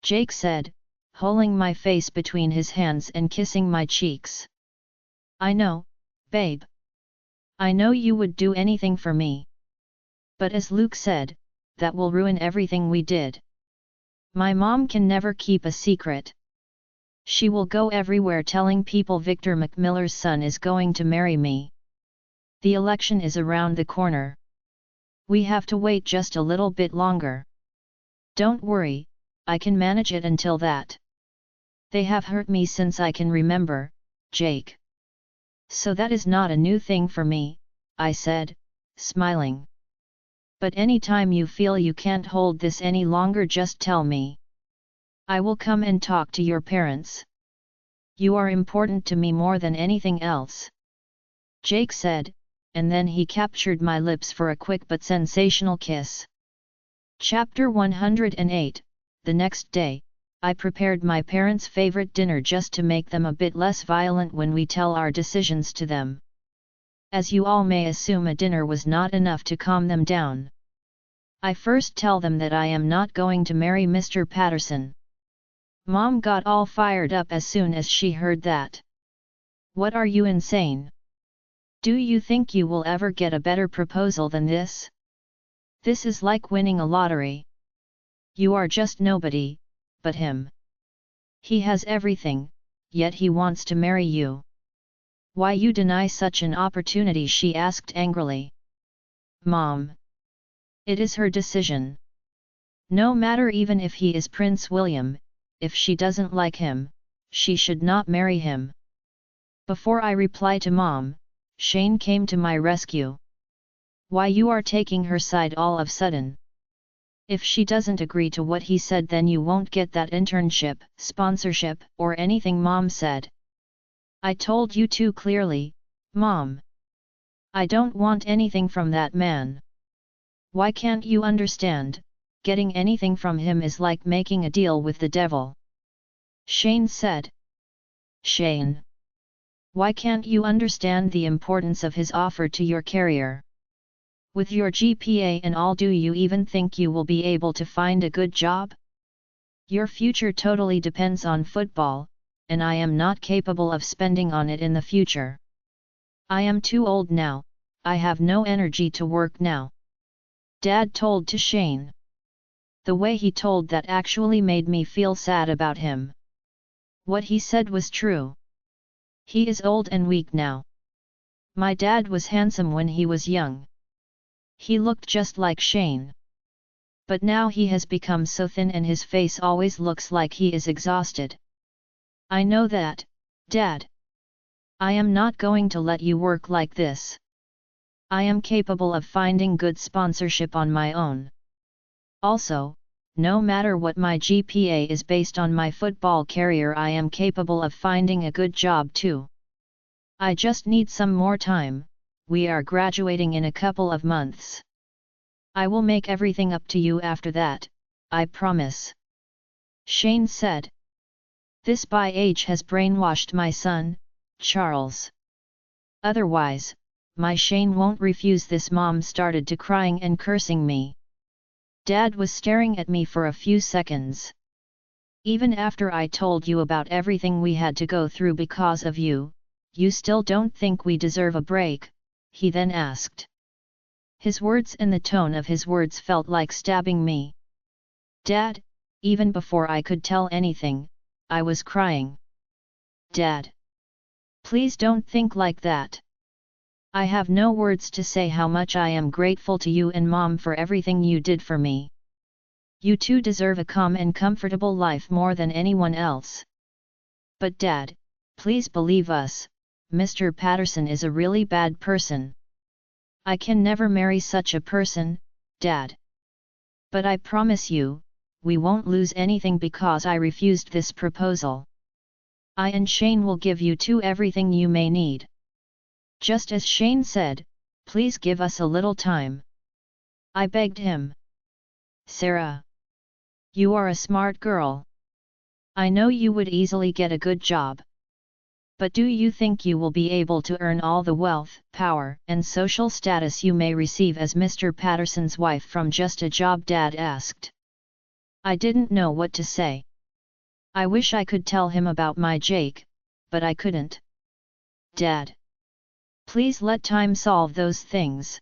Jake said, holding my face between his hands and kissing my cheeks. I know, babe. I know you would do anything for me. But as Luke said, that will ruin everything we did. My mom can never keep a secret. She will go everywhere telling people Victor McMiller's son is going to marry me. The election is around the corner. We have to wait just a little bit longer. Don't worry, I can manage it until that. They have hurt me since I can remember, Jake. So that is not a new thing for me, I said, smiling. But any time you feel you can't hold this any longer, just tell me. I will come and talk to your parents. You are important to me more than anything else. Jake said, and then he captured my lips for a quick but sensational kiss. Chapter 108. The next day, I prepared my parents' favorite dinner just to make them a bit less violent when we tell our decisions to them. As you all may assume, a dinner was not enough to calm them down. I first tell them that I am not going to marry Mr. Patterson. Mom got all fired up as soon as she heard that. What, are you insane? Do you think you will ever get a better proposal than this? This is like winning a lottery. You are just nobody, but him. He has everything, yet he wants to marry you. Why you deny such an opportunity? She asked angrily. Mom. It is her decision. No matter, even if he is Prince William, if she doesn't like him, she should not marry him. Before I reply to Mom, Shane came to my rescue. Why you are taking her side all of sudden? If she doesn't agree to what he said, then you won't get that internship, sponsorship, or anything, Mom said. I told you too clearly, Mom. I don't want anything from that man. Why can't you understand? Getting anything from him is like making a deal with the devil. Shane said. Shane. Why can't you understand the importance of his offer to your career? With your GPA and all, do you even think you will be able to find a good job? Your future totally depends on football, and I am not capable of spending on it in the future. I am too old now, I have no energy to work now. Dad told to Shane. The way he told that actually made me feel sad about him. What he said was true. He is old and weak now. My dad was handsome when he was young. He looked just like Shane. But now he has become so thin and his face always looks like he is exhausted. I know that, Dad. I am not going to let you work like this. I am capable of finding good sponsorship on my own. Also, no matter what my GPA is based on my football career, I am capable of finding a good job too. I just need some more time. We are graduating in a couple of months. I will make everything up to you after that, I promise. Shane said. This by age has brainwashed my son, Charles. Otherwise, my Shane won't refuse this. Mom started to crying and cursing me. Dad was staring at me for a few seconds. Even after I told you about everything we had to go through because of you, you still don't think we deserve a break? He then asked. His words and the tone of his words felt like stabbing me. Dad, even before I could tell anything, I was crying. Dad. Please don't think like that. I have no words to say how much I am grateful to you and Mom for everything you did for me. You two deserve a calm and comfortable life more than anyone else. But Dad, please believe us, Mr. Patterson is a really bad person. I can never marry such a person, Dad. But I promise you, we won't lose anything because I refused this proposal. I and Shane will give you two everything you may need. Just as Shane said, please give us a little time. I begged him. Sarah. You are a smart girl. I know you would easily get a good job. But do you think you will be able to earn all the wealth, power, and social status you may receive as Mr. Patterson's wife from just a job? Dad asked. I didn't know what to say. I wish I could tell him about my Jake, but I couldn't. Dad, please let time solve those things.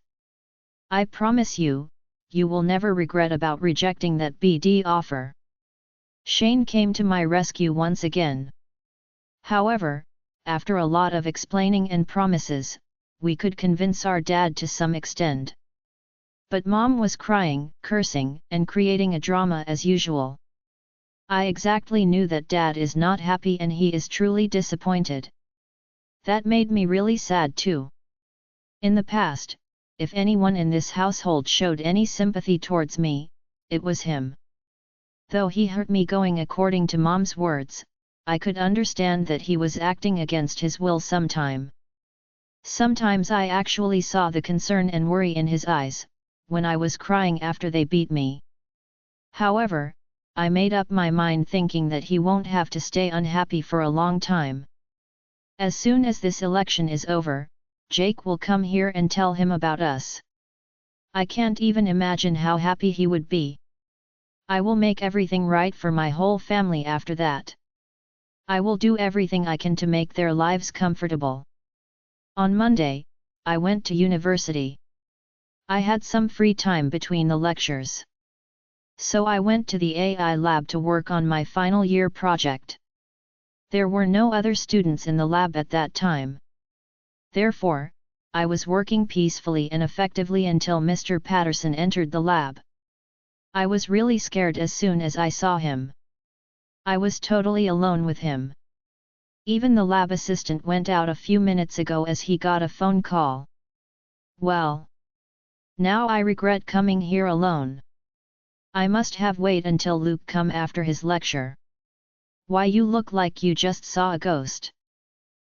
I promise you, you will never regret about rejecting that BD offer. Shane came to my rescue once again. However, after a lot of explaining and promises, we could convince our dad to some extent. But Mom was crying, cursing, and creating a drama as usual. I exactly knew that Dad is not happy and he is truly disappointed. That made me really sad too. In the past, if anyone in this household showed any sympathy towards me, it was him. Though he hurt me going according to Mom's words, I could understand that he was acting against his will sometime. Sometimes I actually saw the concern and worry in his eyes, when I was crying after they beat me. However, I made up my mind thinking that he won't have to stay unhappy for a long time. As soon as this election is over, Jake will come here and tell him about us. I can't even imagine how happy he would be. I will make everything right for my whole family after that. I will do everything I can to make their lives comfortable. On Monday, I went to university. I had some free time between the lectures. So I went to the AI lab to work on my final year project. There were no other students in the lab at that time. Therefore, I was working peacefully and effectively until Mr. Patterson entered the lab. I was really scared as soon as I saw him. I was totally alone with him. Even the lab assistant went out a few minutes ago as he got a phone call. Well, now I regret coming here alone. I must have wait until Luke come after his lecture. Why, you look like you just saw a ghost?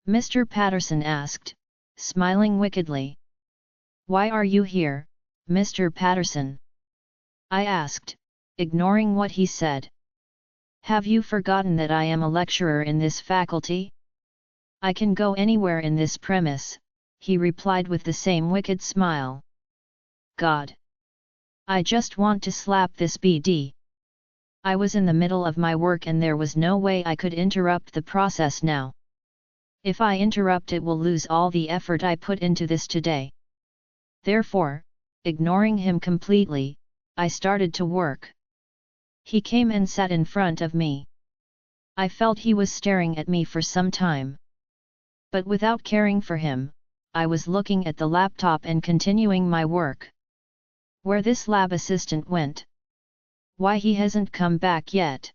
Mr. Patterson asked, smiling wickedly. Why are you here, Mr. Patterson? I asked, ignoring what he said. Have you forgotten that I am a lecturer in this faculty? I can go anywhere in this premise, he replied with the same wicked smile. God! I just want to slap this BD. I was in the middle of my work and there was no way I could interrupt the process now. If I interrupt it will lose all the effort I put into this today. Therefore, ignoring him completely, I started to work. He came and sat in front of me. I felt he was staring at me for some time. But without caring for him, I was looking at the laptop and continuing my work. Where this lab assistant went? Why he hasn't come back yet?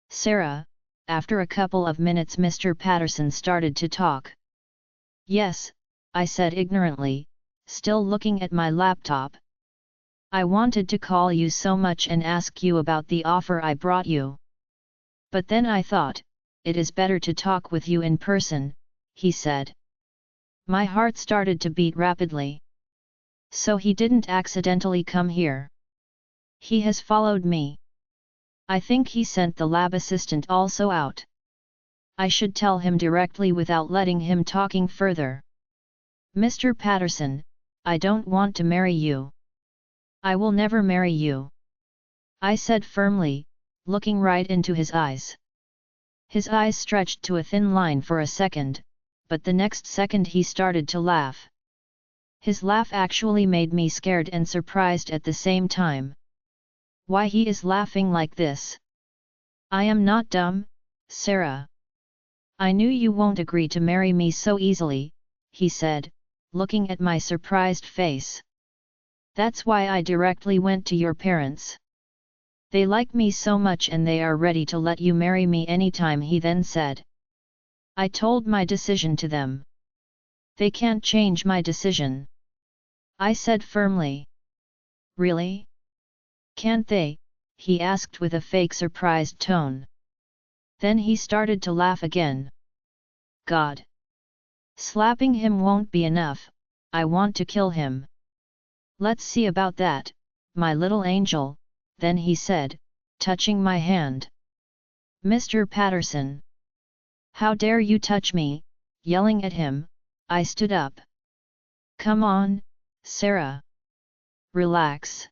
Sarah, after a couple of minutes Mr. Patterson started to talk. Yes, I said ignorantly, still looking at my laptop. I wanted to call you so much and ask you about the offer I brought you. But then I thought, it is better to talk with you in person, he said. My heart started to beat rapidly. So he didn't accidentally come here. He has followed me. I think he sent the lab assistant also out. I should tell him directly without letting him talking further. Mr. Patterson, I don't want to marry you. I will never marry you. I said firmly, looking right into his eyes. His eyes stretched to a thin line for a second, but the next second he started to laugh. His laugh actually made me scared and surprised at the same time. Why he is laughing like this? I am not dumb, Sarah. I knew you won't agree to marry me so easily, he said, looking at my surprised face. That's why I directly went to your parents. They like me so much and they are ready to let you marry me anytime, he then said. I told my decision to them. They can't change my decision. I said firmly. Really? Can't they? He asked with a fake surprised tone. Then he started to laugh again. God! Slapping him won't be enough, I want to kill him. Let's see about that, my little angel, then he said, touching my hand. Mr. Patterson. How dare you touch me? Yelling at him, I stood up. Come on, Sarah. Relax.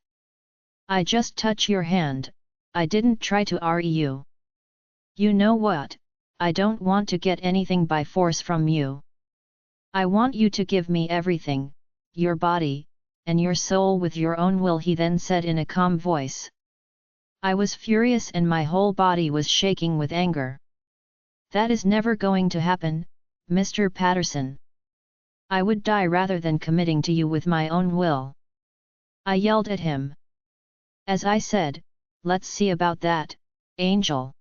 I just touch your hand, I didn't try to RE you. You know what, I don't want to get anything by force from you. I want you to give me everything, your body, and your soul with your own will, he then said in a calm voice. I was furious and my whole body was shaking with anger. That is never going to happen, Mr. Patterson. I would die rather than committing to you with my own will. I yelled at him. As I said, let's see about that, Angel.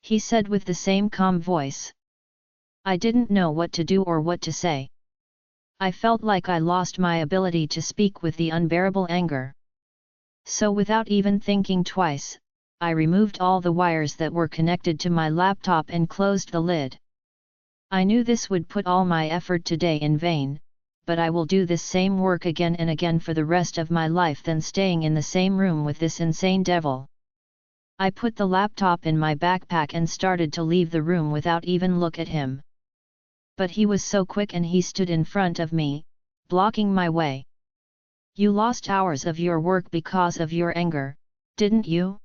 He said with the same calm voice. I didn't know what to do or what to say. I felt like I lost my ability to speak with the unbearable anger. So without even thinking twice, I removed all the wires that were connected to my laptop and closed the lid. I knew this would put all my effort today in vain, but I will do this same work again and again for the rest of my life than staying in the same room with this insane devil. I put the laptop in my backpack and started to leave the room without even look at him. But he was so quick and he stood in front of me, blocking my way. You lost hours of your work because of your anger, didn't you?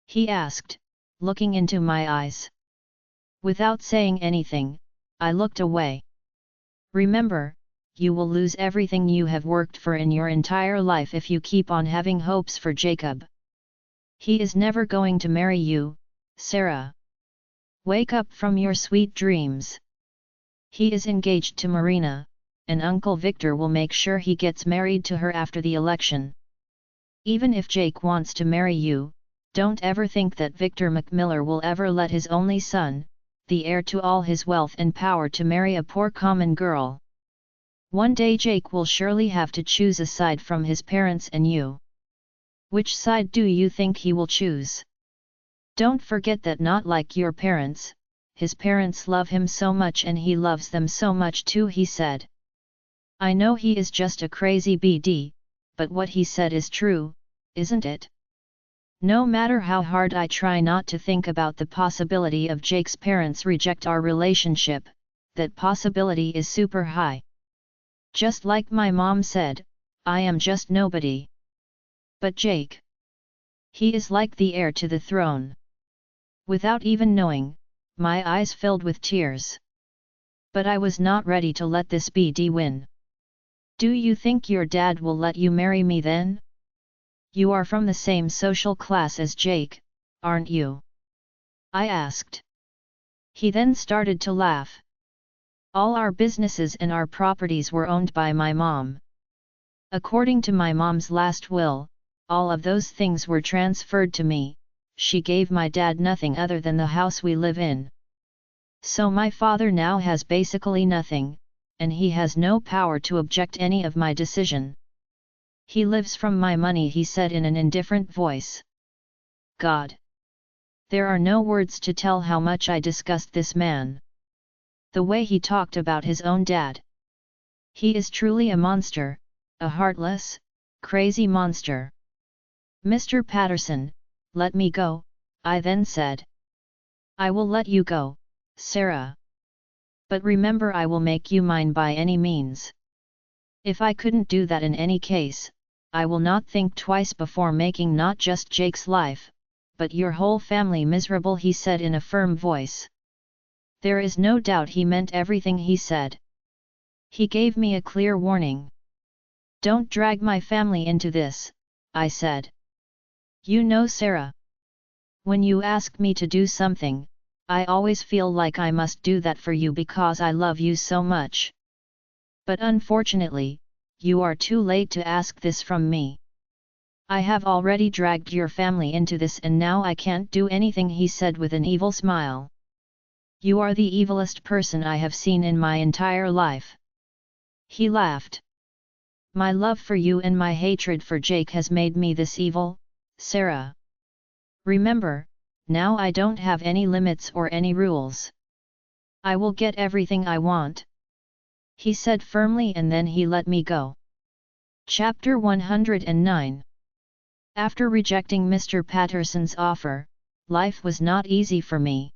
He asked, looking into my eyes. Without saying anything, I looked away. Remember, you will lose everything you have worked for in your entire life if you keep on having hopes for Jacob. He is never going to marry you, Sarah. Wake up from your sweet dreams. He is engaged to Marina, and Uncle Victor will make sure he gets married to her after the election. Even if Jake wants to marry you, don't ever think that Victor McMiller will ever let his only son, the heir to all his wealth and power, to marry a poor common girl. One day Jake will surely have to choose a side from his parents and you. Which side do you think he will choose? Don't forget that not like your parents, his parents love him so much and he loves them so much too, he said. I know he is just a crazy BD, but what he said is true, isn't it? No matter how hard I try not to think about the possibility of Jake's parents reject our relationship, that possibility is super high. Just like my mom said, I am just nobody. But Jake, he is like the heir to the throne. Without even knowing, my eyes filled with tears. But I was not ready to let this BD win. Do you think your dad will let you marry me then? You are from the same social class as Jake, aren't you? I asked. He then started to laugh. All our businesses and our properties were owned by my mom. According to my mom's last will, all of those things were transferred to me. She gave my dad nothing other than the house we live in. So my father now has basically nothing, and he has no power to object any of my decision. He lives from my money, he said in an indifferent voice. God! There are no words to tell how much I disgust this man. The way he talked about his own dad. He is truly a monster, a heartless, crazy monster. Mr. Patterson, let me go, I then said. I will let you go, Sarah. But remember, I will make you mine by any means. If I couldn't do that in any case, I will not think twice before making not just Jake's life, but your whole family miserable, he said in a firm voice. There is no doubt he meant everything he said. He gave me a clear warning. Don't drag my family into this, I said. You know, Sarah, when you ask me to do something, I always feel like I must do that for you because I love you so much. But unfortunately, you are too late to ask this from me. I have already dragged your family into this and now I can't do anything, he said with an evil smile. You are the evilest person I have seen in my entire life. He laughed. My love for you and my hatred for Jake has made me this evil, Sarah. Remember, now I don't have any limits or any rules. I will get everything I want. He said firmly, and then he let me go. Chapter 109. After rejecting Mr. Patterson's offer, life was not easy for me.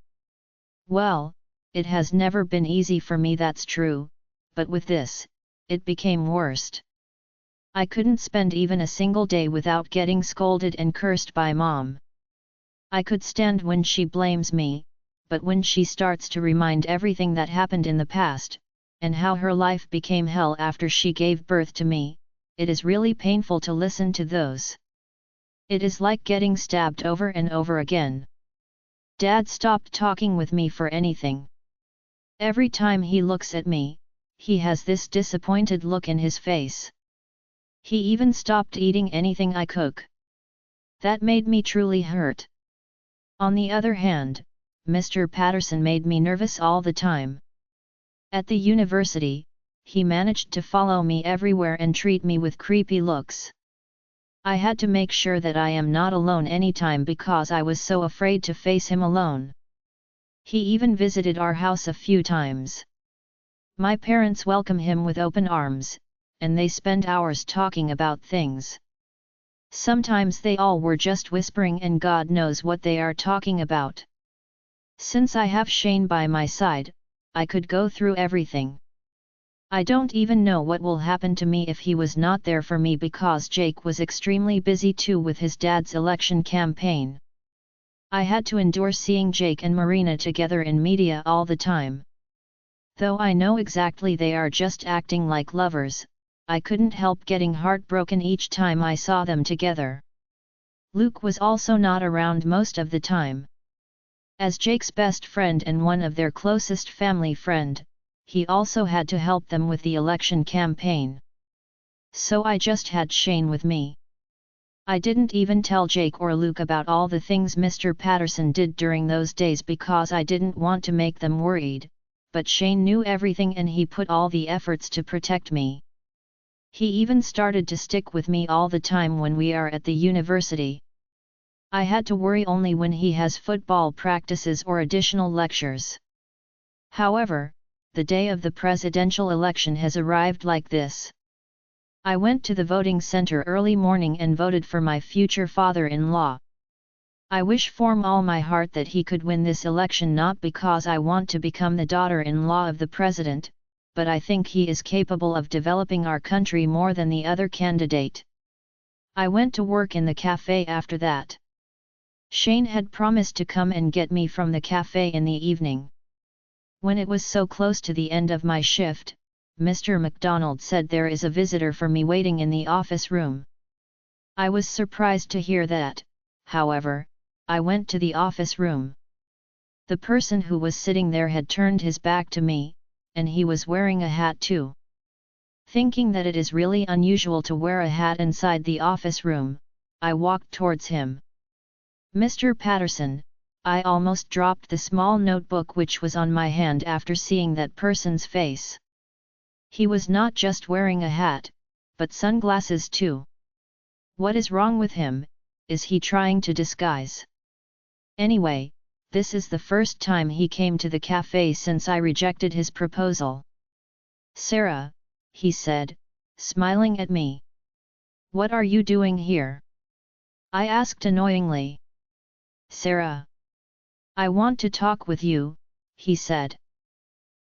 Well, It has never been easy for me, that's true, but with this, it became worst. I couldn't spend even a single day without getting scolded and cursed by Mom. I could stand when she blames me, but when she starts to remind everything that happened in the past, and how her life became hell after she gave birth to me, it is really painful to listen to those. It is like getting stabbed over and over again. Dad stopped talking with me for anything. Every time he looks at me, he has this disappointed look in his face. He even stopped eating anything I cook. That made me truly hurt. On the other hand, Mr. Patterson made me nervous all the time. At the university, he managed to follow me everywhere and treat me with creepy looks. I had to make sure that I am not alone anytime because I was so afraid to face him alone. He even visited our house a few times. My parents welcome him with open arms, and they spend hours talking about things. Sometimes they all were just whispering and God knows what they are talking about. Since I have Shane by my side, I could go through everything. I don't even know what will happen to me if he was not there for me because Jake was extremely busy too with his dad's election campaign. I had to endure seeing Jake and Marina together in media all the time. Though I know exactly they are just acting like lovers, I couldn't help getting heartbroken each time I saw them together. Luke was also not around most of the time. As Jake's best friend and one of their closest family friend, he also had to help them with the election campaign. So I just had Shane with me. I didn't even tell Jake or Luke about all the things Mr. Patterson did during those days because I didn't want to make them worried, but Shane knew everything and he put all the efforts to protect me. He even started to stick with me all the time when we are at the university. I had to worry only when he has football practices or additional lectures. However, the day of the presidential election has arrived like this. I went to the voting center early morning and voted for my future father-in-law. I wish from all my heart that he could win this election, not because I want to become the daughter-in-law of the president, but I think he is capable of developing our country more than the other candidate. I went to work in the cafe after that. Shane had promised to come and get me from the cafe in the evening. When it was so close to the end of my shift, Mr. McDonald said there is a visitor for me waiting in the office room. I was surprised to hear that, however, I went to the office room. The person who was sitting there had turned his back to me, and he was wearing a hat too. Thinking that it is really unusual to wear a hat inside the office room, I walked towards him. Mr. Patterson, I almost dropped the small notebook which was on my hand after seeing that person's face. He was not just wearing a hat, but sunglasses too. What is wrong with him? Is he trying to disguise? Anyway, this is the first time he came to the cafe since I rejected his proposal. "Sarah," he said, smiling at me. "What are you doing here?" I asked annoyingly. "Sarah, I want to talk with you," he said.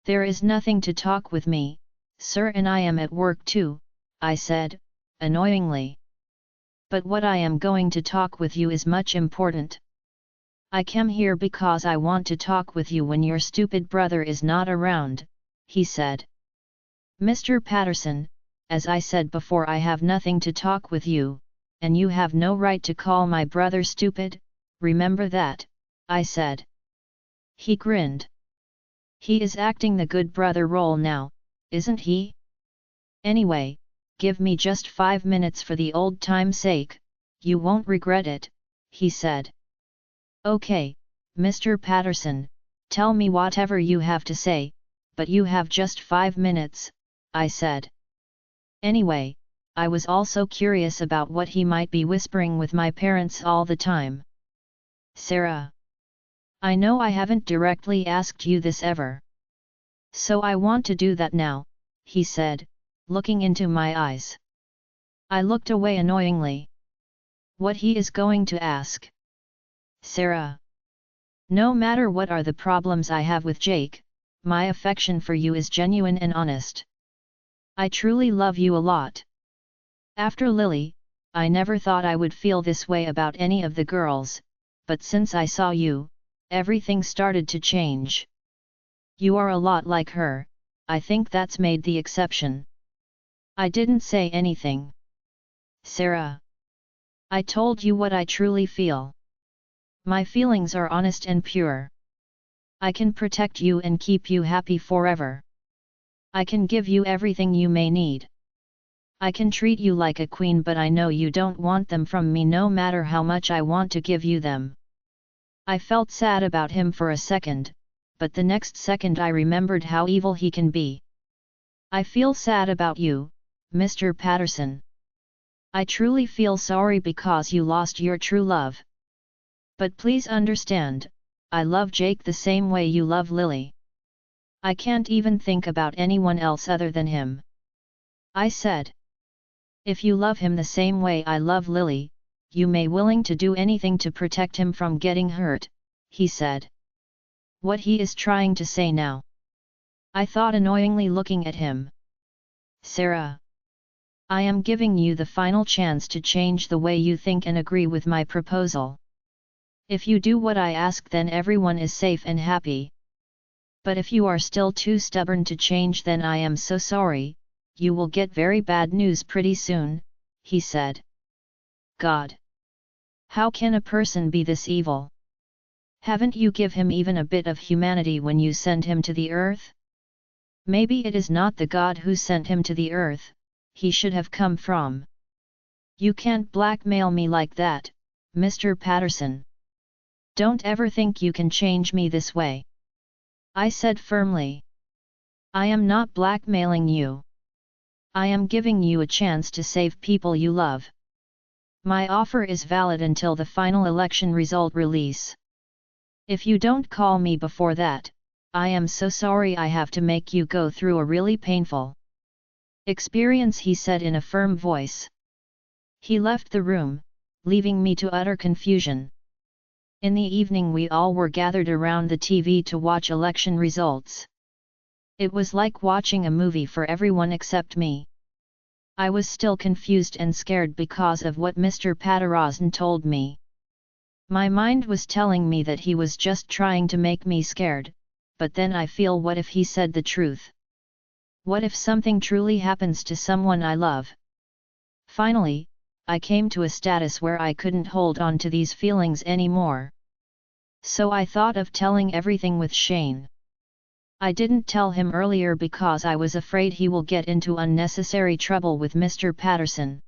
"There is nothing to talk with me, sir, and I am at work too," I said, annoyingly. "But what I am going to talk with you is much important. I came here because I want to talk with you when your stupid brother is not around," he said. "Mr. Patterson, as I said before, I have nothing to talk with you, and you have no right to call my brother stupid, remember that," I said. He grinned. "He is acting the good brother role now, isn't he? Anyway, give me just 5 minutes for the old time's sake, you won't regret it," he said. "Okay, Mr. Patterson, tell me whatever you have to say, but you have just 5 minutes, I said. Anyway, I was also curious about what he might be whispering with my parents all the time. "Sarah, I know I haven't directly asked you this ever. So I want to do that now," he said, looking into my eyes. I looked away annoyingly. What he is going to ask? "Sarah, no matter what are the problems I have with Jake, my affection for you is genuine and honest. I truly love you a lot. After Lily, I never thought I would feel this way about any of the girls, but since I saw you, everything started to change. You are a lot like her, I think that's made the exception. I didn't say anything. Sarah. I told you what I truly feel. My feelings are honest and pure. I can protect you and keep you happy forever. I can give you everything you may need. I can treat you like a queen, but I know you don't want them from me no matter how much I want to give you them. I felt sad about him for a second, but the next second I remembered how evil he can be. I feel sad about you, Mr. Patterson. I truly feel sorry because you lost your true love. But please understand, I love Jake the same way you love Lily. I can't even think about anyone else other than him. I said. If you love him the same way I love Lily, you may willing to do anything to protect him from getting hurt, he said. What he is trying to say now? I thought, annoyingly looking at him. Sarah. I am giving you the final chance to change the way you think and agree with my proposal. If you do what I ask, then everyone is safe and happy. But if you are still too stubborn to change, then I am so sorry, you will get very bad news pretty soon, he said. God! How can a person be this evil? Haven't you give him even a bit of humanity when you send him to the earth? Maybe it is not the God who sent him to the earth, he should have come from. You can't blackmail me like that, Mr. Patterson. Don't ever think you can change me this way. I said firmly. I am not blackmailing you. I am giving you a chance to save people you love. My offer is valid until the final election result release. If you don't call me before that, I am so sorry I have to make you go through a really painful experience, he said in a firm voice. He left the room, leaving me to utter confusion. In the evening we all were gathered around the TV to watch election results. It was like watching a movie for everyone except me. I was still confused and scared because of what Mr. Patterson told me. My mind was telling me that he was just trying to make me scared, but then I feel, what if he said the truth? What if something truly happens to someone I love? Finally, I came to a status where I couldn't hold on to these feelings anymore. So I thought of telling everything with Shane. I didn't tell him earlier because I was afraid he will get into unnecessary trouble with Mr. Patterson.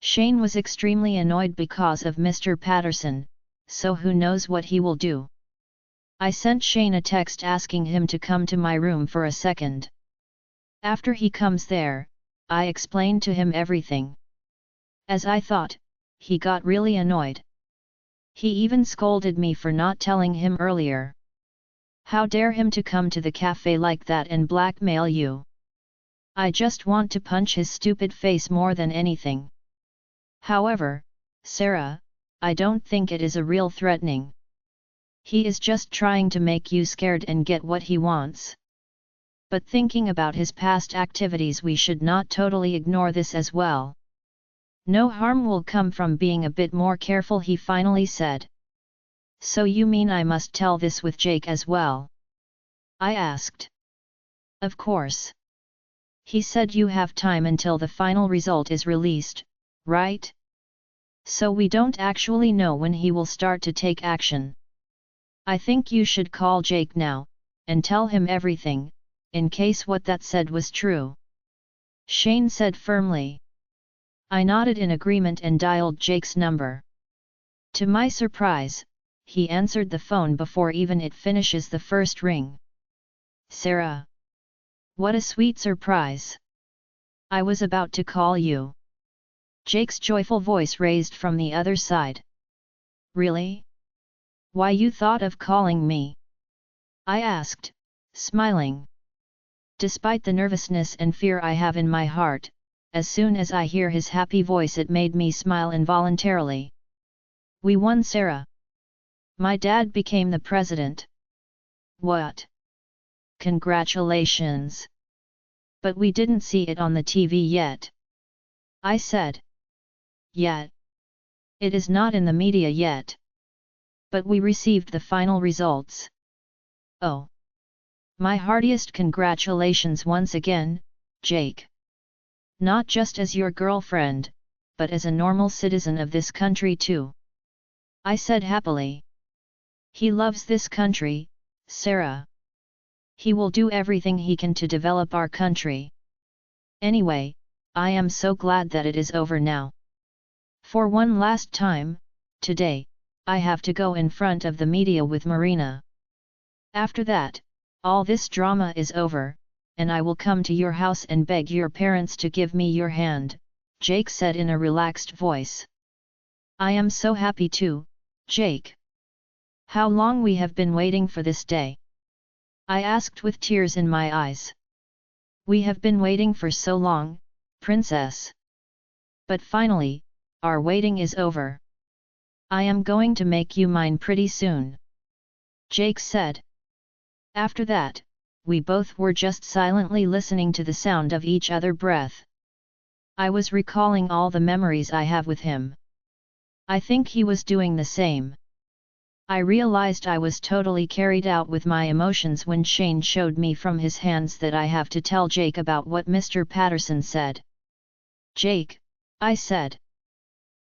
Shane was extremely annoyed because of Mr. Patterson, so who knows what he will do. I sent Shane a text asking him to come to my room for a second. After he comes there, I explained to him everything. As I thought, he got really annoyed. He even scolded me for not telling him earlier. How dare him to come to the cafe like that and blackmail you? I just want to punch his stupid face more than anything. However, Sarah, I don't think it is a real threatening. He is just trying to make you scared and get what he wants. But thinking about his past activities, we should not totally ignore this as well. No harm will come from being a bit more careful, he finally said. So you mean I must tell this with Jake as well? I asked. Of course. He said you have time until the final result is released, right? So we don't actually know when he will start to take action. I think you should call Jake now, and tell him everything, in case what that said was true. Shane said firmly. I nodded in agreement and dialed Jake's number. To my surprise, he answered the phone before even it finishes the first ring. Sarah. What a sweet surprise. I was about to call you. Jake's joyful voice raised from the other side. Really? Why you thought of calling me? I asked, smiling. Despite the nervousness and fear I have in my heart, as soon as I hear his happy voice it made me smile involuntarily. We won, Sarah. My dad became the president. What? congratulations. But we didn't see it on the TV yet. I said. Yet. It is not in the media yet. But we received the final results. Oh. My heartiest congratulations once again, Jake. Not just as your girlfriend, but as a normal citizen of this country too. I said happily. He loves this country, Sarah. He will do everything he can to develop our country. Anyway, I am so glad that it is over now. For one last time, today, I have to go in front of the media with Marina. After that, all this drama is over, and I will come to your house and beg your parents to give me your hand, Jake said in a relaxed voice. I am so happy too, Jake. How long we have been waiting for this day? I asked with tears in my eyes. We have been waiting for so long, princess. But finally, our waiting is over. I am going to make you mine pretty soon. Jake said. After that, we both were just silently listening to the sound of each other's breath. I was recalling all the memories I have with him. I think he was doing the same. I realized I was totally carried out with my emotions when Shane showed me from his hands that I have to tell Jake about what Mr. Patterson said. Jake, I said.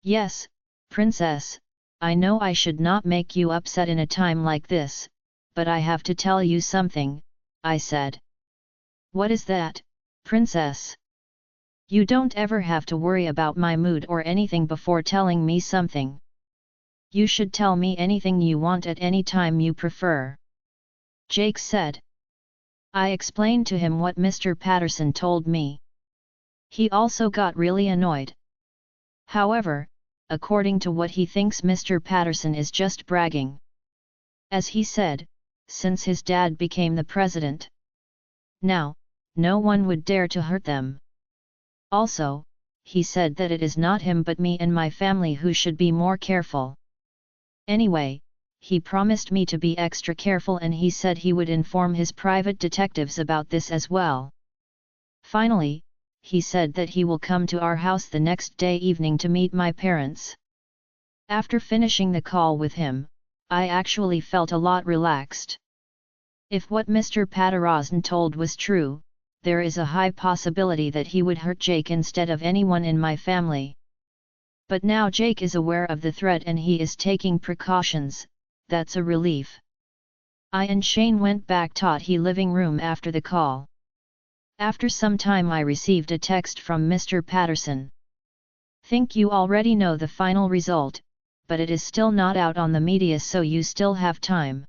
Yes, princess, I know I should not make you upset in a time like this, but I have to tell you something, I said. What is that, princess? You don't ever have to worry about my mood or anything before telling me something. You should tell me anything you want at any time you prefer. Jake said. I explained to him what Mr. Patterson told me. He also got really annoyed. However, according to what he thinks, Mr. Patterson is just bragging. As he said, since his dad became the president. Now, no one would dare to hurt them. Also, he said that it is not him but me and my family who should be more careful. Anyway, he promised me to be extra careful and he said he would inform his private detectives about this as well. Finally, he said that he will come to our house the next day evening to meet my parents. After finishing the call with him, I actually felt a lot relaxed. If what Mr. Patterson told was true, there is a high possibility that he would hurt Jake instead of anyone in my family. But now Jake is aware of the threat and he is taking precautions, that's a relief. I and Shane went back to the living room after the call. After some time I received a text from Mr. Patterson. Think you already know the final result, but it is still not out on the media so you still have time.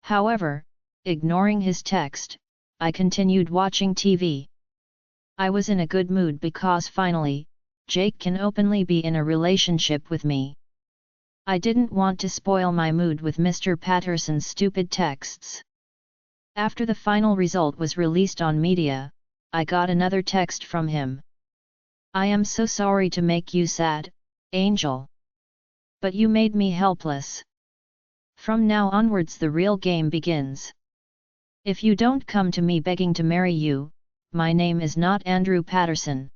However, ignoring his text, I continued watching TV. I was in a good mood because finally, Jake can openly be in a relationship with me. I didn't want to spoil my mood with Mr. Patterson's stupid texts. After the final result was released on media, I got another text from him. I am so sorry to make you sad, Angel. But you made me helpless. From now onwards the real game begins. If you don't come to me begging to marry you, my name is not Andrew Patterson.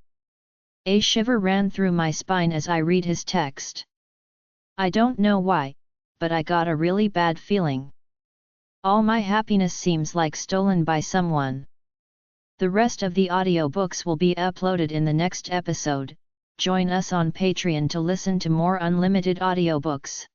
A shiver ran through my spine as I read his text. I don't know why, but I got a really bad feeling. All my happiness seems like stolen by someone. The rest of the audiobooks will be uploaded in the next episode. Join us on Patreon to listen to more unlimited audiobooks.